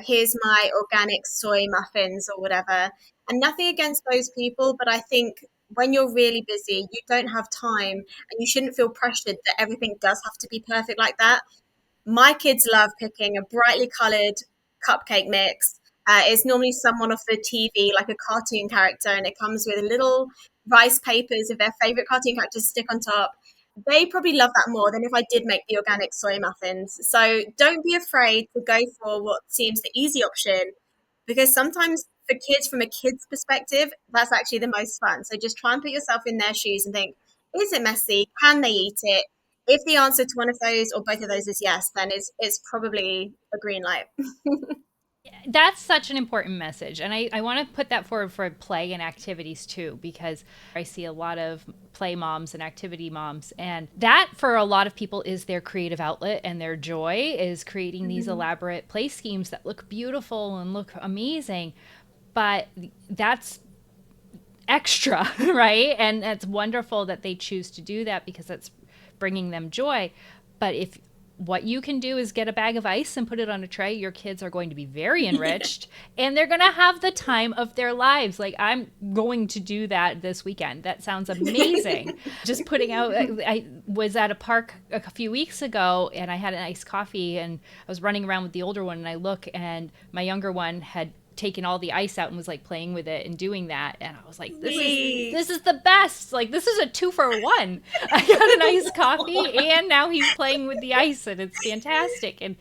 Here's my organic soy muffins or whatever. And nothing against those people, but I think when you're really busy, you don't have time and you shouldn't feel pressured that everything does have to be perfect like that. My kids love picking a brightly colored cupcake mix. It's normally someone off the TV, like a cartoon character, and it comes with little rice papers of their favorite cartoon characters stick on top. They probably love that more than if I did make the organic soy muffins. So don't be afraid to go for what seems the easy option because sometimes for kids, from a kid's perspective, that's actually the most fun. So just try and put yourself in their shoes and think, is it messy? Can they eat it? If the answer to one of those or both of those is yes, then it's probably a green light. That's such an important message. And I want to put that forward for play and activities too, because I see a lot of play moms and activity moms. And that, for a lot of people, is their creative outlet and their joy is creating these elaborate play schemes that look beautiful and look amazing. But that's extra, right? And it's wonderful that they choose to do that because that's bringing them joy. But if what you can do is get a bag of ice and put it on a tray, your kids are going to be very enriched and they're going to have the time of their lives. Like, I'm going to do that this weekend. That sounds amazing. Just putting out, I was at a park a few weeks ago and I had an iced coffee and I was running around with the older one and I look and my younger one had taken all the ice out and was like playing with it and doing that, and I was like, this is the best. Like, this is a 2-for-1. I got an iced coffee and now he's playing with the ice and it's fantastic. And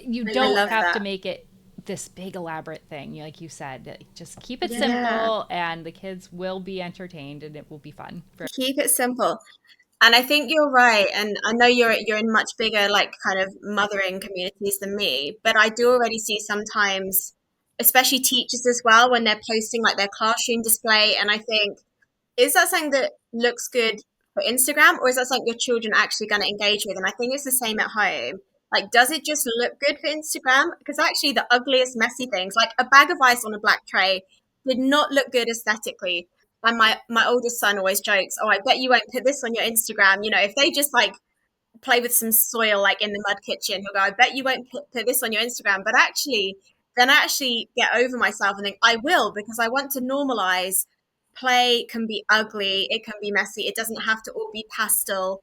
you don't have to make it this big elaborate thing, like you said. Just keep it simple and the kids will be entertained and it will be fun. Keep it simple. And I think you're right. And I know you're in much bigger, like, kind of mothering communities than me, but I do already see sometimes, especially teachers as well, when they're posting like their classroom display. And I think, is that something that looks good for Instagram, or is that something your children are actually going to engage with? And I think it's the same at home. Like, does it just look good for Instagram? Because actually, the ugliest, messy things, like a bag of ice on a black tray, did not look good aesthetically. And my oldest son always jokes, "Oh, I bet you won't put this on your Instagram." If they just like play with some soil like in the mud kitchen, he'll go, "I bet you won't put this on your Instagram." But actually, then I actually get over myself and think I will, because I want to normalize play can be ugly, it can be messy, it doesn't have to all be pastel.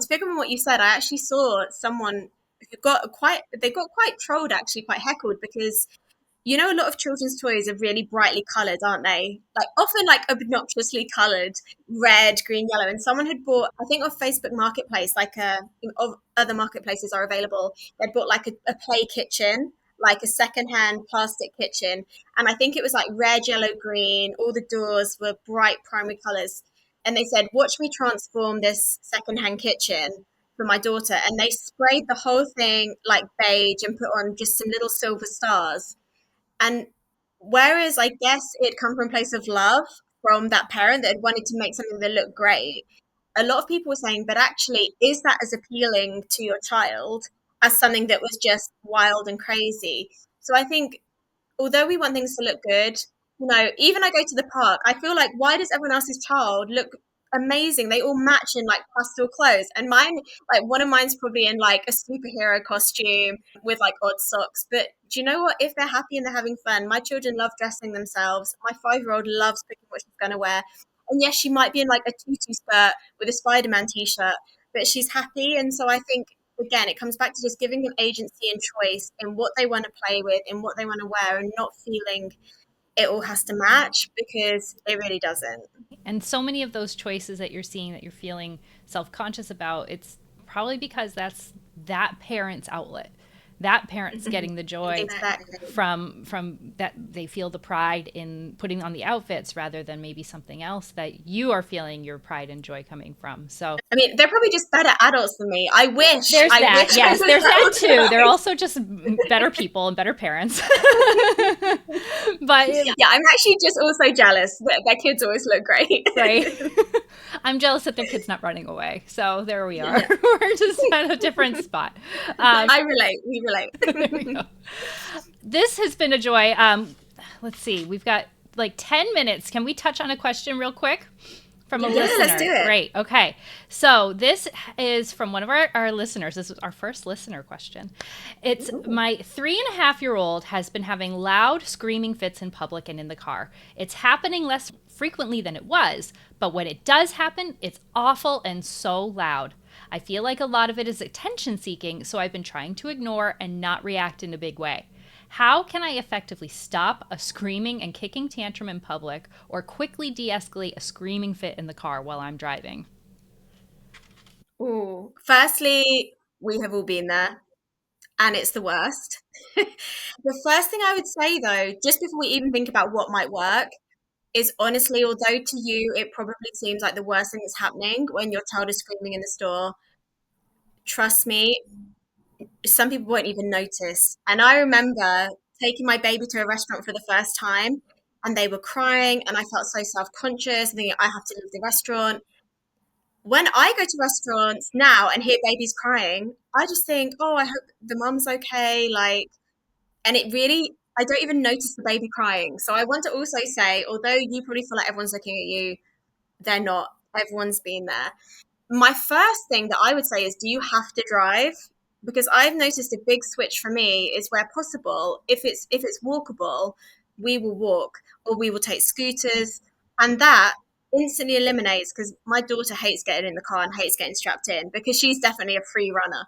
Speaking on what you said, I actually saw someone who got quite trolled, actually quite heckled, because a lot of children's toys are really brightly colored, aren't they? Like, often like obnoxiously colored, red, green, yellow. And someone had bought, I think, off Facebook Marketplace, like of other marketplaces are available. They'd bought like a play kitchen, like a secondhand plastic kitchen. And I think it was like red, yellow, green. All the doors were bright primary colors. And they said, "Watch me transform this secondhand kitchen for my daughter." And they sprayed the whole thing like beige and put on just some little silver stars. And whereas I guess it come from a place of love from that parent that had wanted to make something that looked great, a lot of people were saying, but actually, is that as appealing to your child as something that was just wild and crazy. So I think although we want things to look good, even I go to the park, I feel like, why does everyone else's child look amazing? They all match in like pastel clothes. And mine, like one of mine's probably in like a superhero costume with like odd socks. But do you know what? If they're happy and they're having fun, my children love dressing themselves. My 5-year-old loves picking what she's going to wear. And yes, she might be in like a tutu skirt with a Spider-Man t-shirt, but she's happy. And so I think, again, it comes back to just giving them agency and choice in what they want to play with, in what they want to wear, and not feeling it all has to match, because it really doesn't. And so many of those choices that you're seeing that you're feeling self-conscious about, it's probably because that's that parent's outlet. That parent's getting the joy Exactly. from that, they feel the pride in putting on the outfits rather than maybe something else that you are feeling your pride and joy coming from. So I mean, they're probably just better adults than me. I wish. there's I that. wish I Yes, was there's that too. They're organized. also just better people and better parents. But Yeah, I'm actually just also jealous that their kids always look great. right. I'm jealous that their kid's not running away. So there we are. Yeah. We're just at a different spot. I relate. We There we relate. go. This has been a joy. Let's see. We've got like 10 minutes. Can we touch on a question real quick? From a Yeah, listener. let's do it. Great. Okay. So this is from one of our listeners. This is our first listener question. It's my 3.5-year-old has been having loud screaming fits in public and in the car. It's happening less frequently than it was, but when it does happen, it's awful and so loud. I feel like a lot of it is attention seeking, so I've been trying to ignore and not react in a big way. How can I effectively stop a screaming and kicking tantrum in public or quickly de-escalate a screaming fit in the car while I'm driving? Ooh. Firstly, we have all been there, and it's the worst. The first thing I would say, though, just before we even think about what might work, is honestly, although to you it probably seems like the worst thing that's happening when your child is screaming in the store, trust me, some people won't even notice. And I remember taking my baby to a restaurant for the first time, and they were crying, and I felt so self-conscious, thinking I have to leave the restaurant. When I go to restaurants now and hear babies crying, I just think, oh, I hope the mum's okay. Like, and it really, I don't even notice the baby crying. So I want to also say, although you probably feel like everyone's looking at you, they're not. Everyone's been there. My first thing that I would say is, do you have to drive? Because I've noticed a big switch for me is where possible, if it's walkable, we will walk or we will take scooters, and that instantly eliminates, because my daughter hates getting in the car and hates getting strapped in because she's definitely a free runner.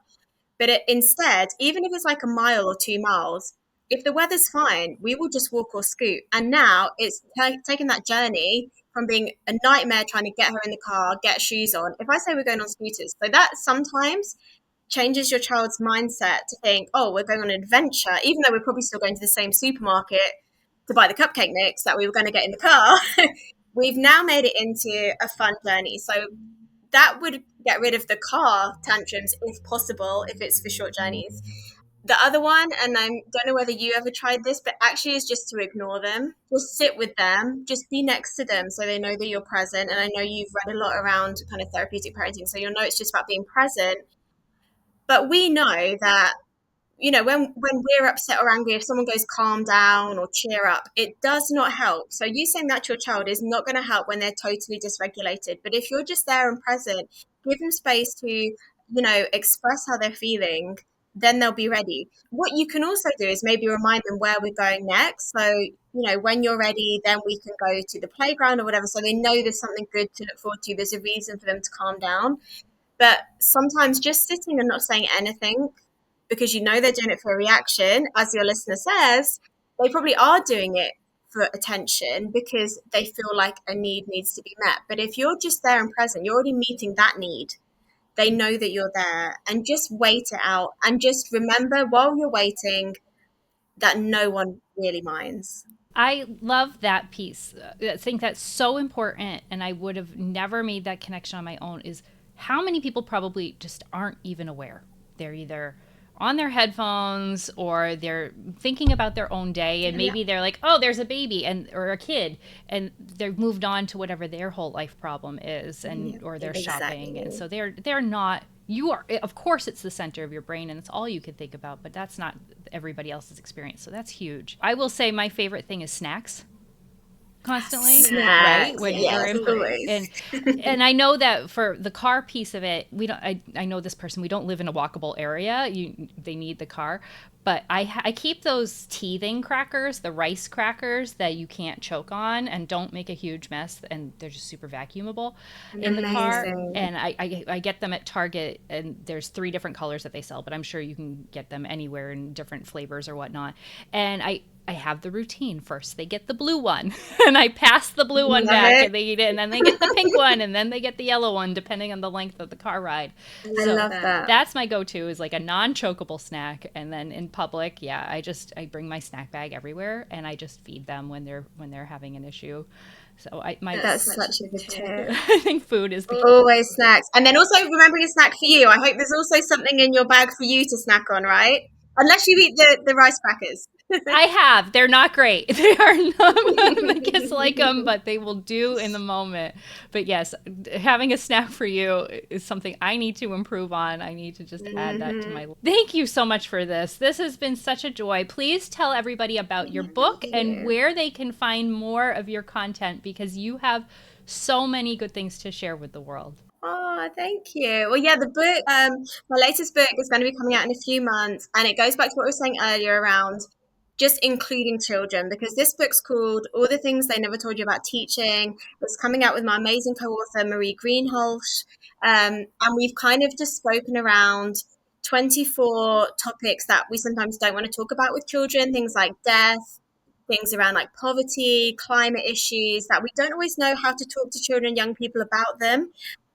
But instead, even if it's like a mile or 2 miles, if the weather's fine, we will just walk or scoot. And now it's taking that journey from being a nightmare trying to get her in the car, get shoes on. If I say we're going on scooters, so that sometimes changes your child's mindset to think, oh, we're going on an adventure, even though we're probably still going to the same supermarket to buy the cupcake mix that we were going to get in the car. We've now made it into a fun journey. So that would get rid of the car tantrums if possible, if it's for short journeys. The other one, and I don't know whether you ever tried this, but actually is just to ignore them. Just sit with them, just be next to them so they know that you're present. And I know you've read a lot around kind of therapeutic parenting, so you'll know it's just about being present. But we know that, when we're upset or angry, if someone goes calm down or cheer up, it does not help. So you saying that to your child is not going to help when they're totally dysregulated. But if you're just there and present, give them space to, express how they're feeling, then they'll be ready. What you can also do is maybe remind them where we're going next. So, when you're ready, then we can go to the playground or whatever. So they know there's something good to look forward to. There's a reason for them to calm down. But sometimes just sitting and not saying anything, because they're doing it for a reaction, as your listener says, they probably are doing it for attention because they feel like a need needs to be met. But if you're just there and present, you're already meeting that need. They know that you're there, and just wait it out. And just remember while you're waiting that no one really minds. I love that piece. I think that's so important, and I would have never made that connection on my own. Is how many people probably just aren't even aware. They're either on their headphones or they're thinking about their own day, and maybe they're like, oh, there's a baby and or a kid, and they've moved on to whatever their whole life problem is, and or they're shopping, and so they're not you are, of course, it's the center of your brain and it's all you can think about, but that's not everybody else's experience. So that's huge. I will say my favorite thing is snacks constantly, right? Snacks, When you're yes, in, always. and I know that for the car piece of it, we don't. I know this person. We don't live in a walkable area. They need the car, but I keep those teething crackers, the rice crackers that you can't choke on and don't make a huge mess, and they're just super vacuumable in the car. Amazing. And I get them at Target, and there's 3 different colors that they sell, but I'm sure you can get them anywhere in different flavors or whatnot. And I have the routine. First, they get the blue one, and I pass the blue one Love back, it. and they eat it, and then they get the pink one, and then they get the yellow one, depending on the length of the car ride. I So love that. that's my go-to is like a non-chokeable snack, and then in public, yeah, I bring my snack bag everywhere, and I just feed them when they're having an issue. So That's such a good tip. I think food is the Always snacks. And then also remembering a snack for you. I hope there's also something in your bag for you to snack on, right? Unless you eat the rice crackers. I have. They're not great. They are not. The kids like them, but they will do in the moment. But yes, having a snack for you is something I need to improve on. I need to just add that to my. Thank you so much for this. This has been such a joy. Please tell everybody about your book and Yeah. where they can find more of your content because you have so many good things to share with the world. Oh, thank you. Well, yeah, the book, my latest book is going to be coming out in a few months, and it goes back to what we were saying earlier around just including children, because this book's called All the Things They Never Told You About Teaching. It's coming out with my amazing co-author, Marie Greenhalgh, and we've kind of just spoken around 24 topics that we sometimes don't want to talk about with children, things like death, things around like poverty, climate issues that we don't always know how to talk to children and young people about them,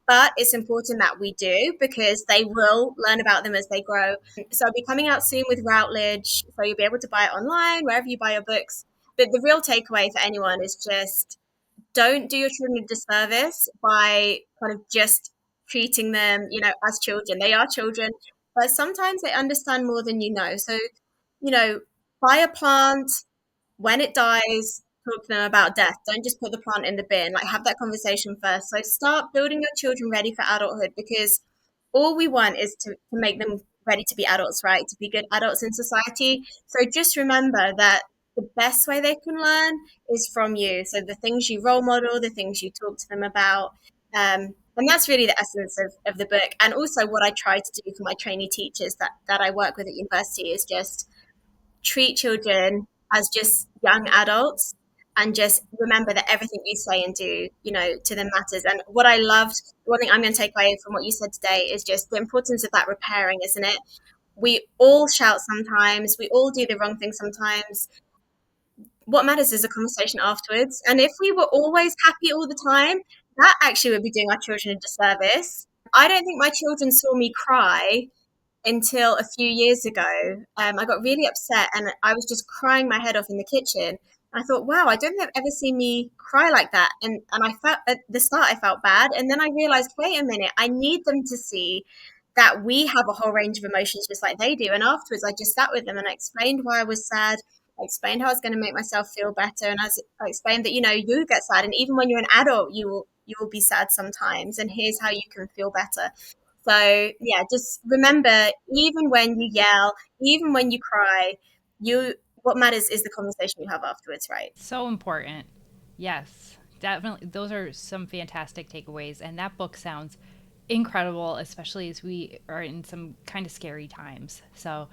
but it's important that we do because they will learn about them as they grow. So I'll be coming out soon with Routledge, so you'll be able to buy it online wherever you buy your books. But the real takeaway for anyone is just don't do your children a disservice by kind of just treating them, as children. They are children, but sometimes they understand more than you know. So, you know, buy a plant, when it dies, talk to them about death. Don't just put the plant in the bin. Like, have that conversation first. So start building your children ready for adulthood, because all we want is to make them ready to be adults, right? To be good adults in society. So just remember that the best way they can learn is from you. So the things you role model, the things you talk to them about. And that's really the essence of the book. And also what I try to do for my trainee teachers that I work with at university is just treat children as just young adults, and just remember that everything you say and do, to them matters. And what I loved, one thing I'm going to take away from what you said today is just the importance of that repairing, isn't it? We all shout sometimes, we all do the wrong thing sometimes. What matters is a conversation afterwards. And if we were always happy all the time, that actually would be doing our children a disservice. I don't think my children saw me cry until a few years ago. I got really upset and I was just crying my head off in the kitchen. I thought, wow, I don't think I've ever seen me cry like that. And I felt at the start, I felt bad. And then I realized, wait a minute, I need them to see that we have a whole range of emotions just like they do. And afterwards, I just sat with them and I explained why I was sad. I explained how I was going to make myself feel better. And I explained that, you get sad. And even when you're an adult, you will be sad sometimes. And here's how you can feel better. So yeah, just remember, even when you yell, even when you cry, what matters is the conversation you have afterwards, right? So important. Yes, definitely. Those are some fantastic takeaways. And that book sounds incredible, especially as we are in some kind of scary times. So,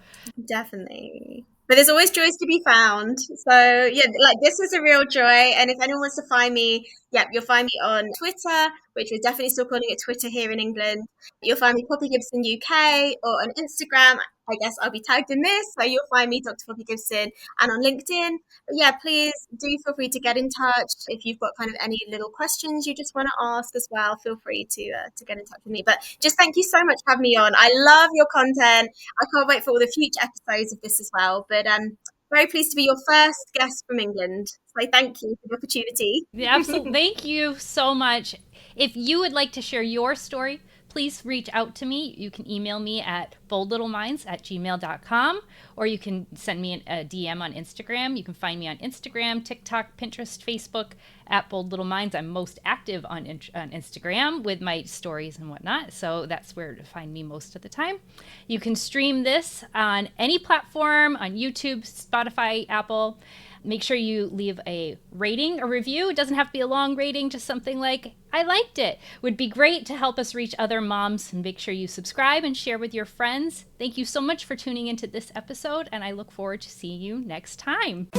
Definitely. But there's always joys to be found. So yeah, like this was a real joy. And if anyone wants to find me, yeah, you'll find me on Twitter, which we're definitely still calling it Twitter here in England. You'll find me Poppy Gibson UK, or on Instagram. I guess I'll be tagged in this, so you'll find me Dr. Poppy Gibson, and on LinkedIn. But yeah, please do feel free to get in touch if you've got kind of any little questions you just want to ask as well. Feel free to get in touch with me. But just thank you so much for having me on. I love your content. I can't wait for all the future episodes of this as well. But very pleased to be your first guest from England. So thank you for the opportunity. yeah, absolutely. Thank you so much. If you would like to share your story, please reach out to me. You can email me at BoldLittleMinds@gmail.com, or you can send me a DM on Instagram. You can find me on Instagram, TikTok, Pinterest, Facebook at BoldLittleMinds. I'm most active on Instagram with my stories and whatnot, so that's where to find me most of the time. You can stream this on any platform, on YouTube, Spotify, Apple. Make sure you leave a rating, a review. It doesn't have to be a long rating, just something like, I liked it. Would be great to help us reach other moms. And make sure you subscribe and share with your friends. Thank you so much for tuning into this episode, and I look forward to seeing you next time.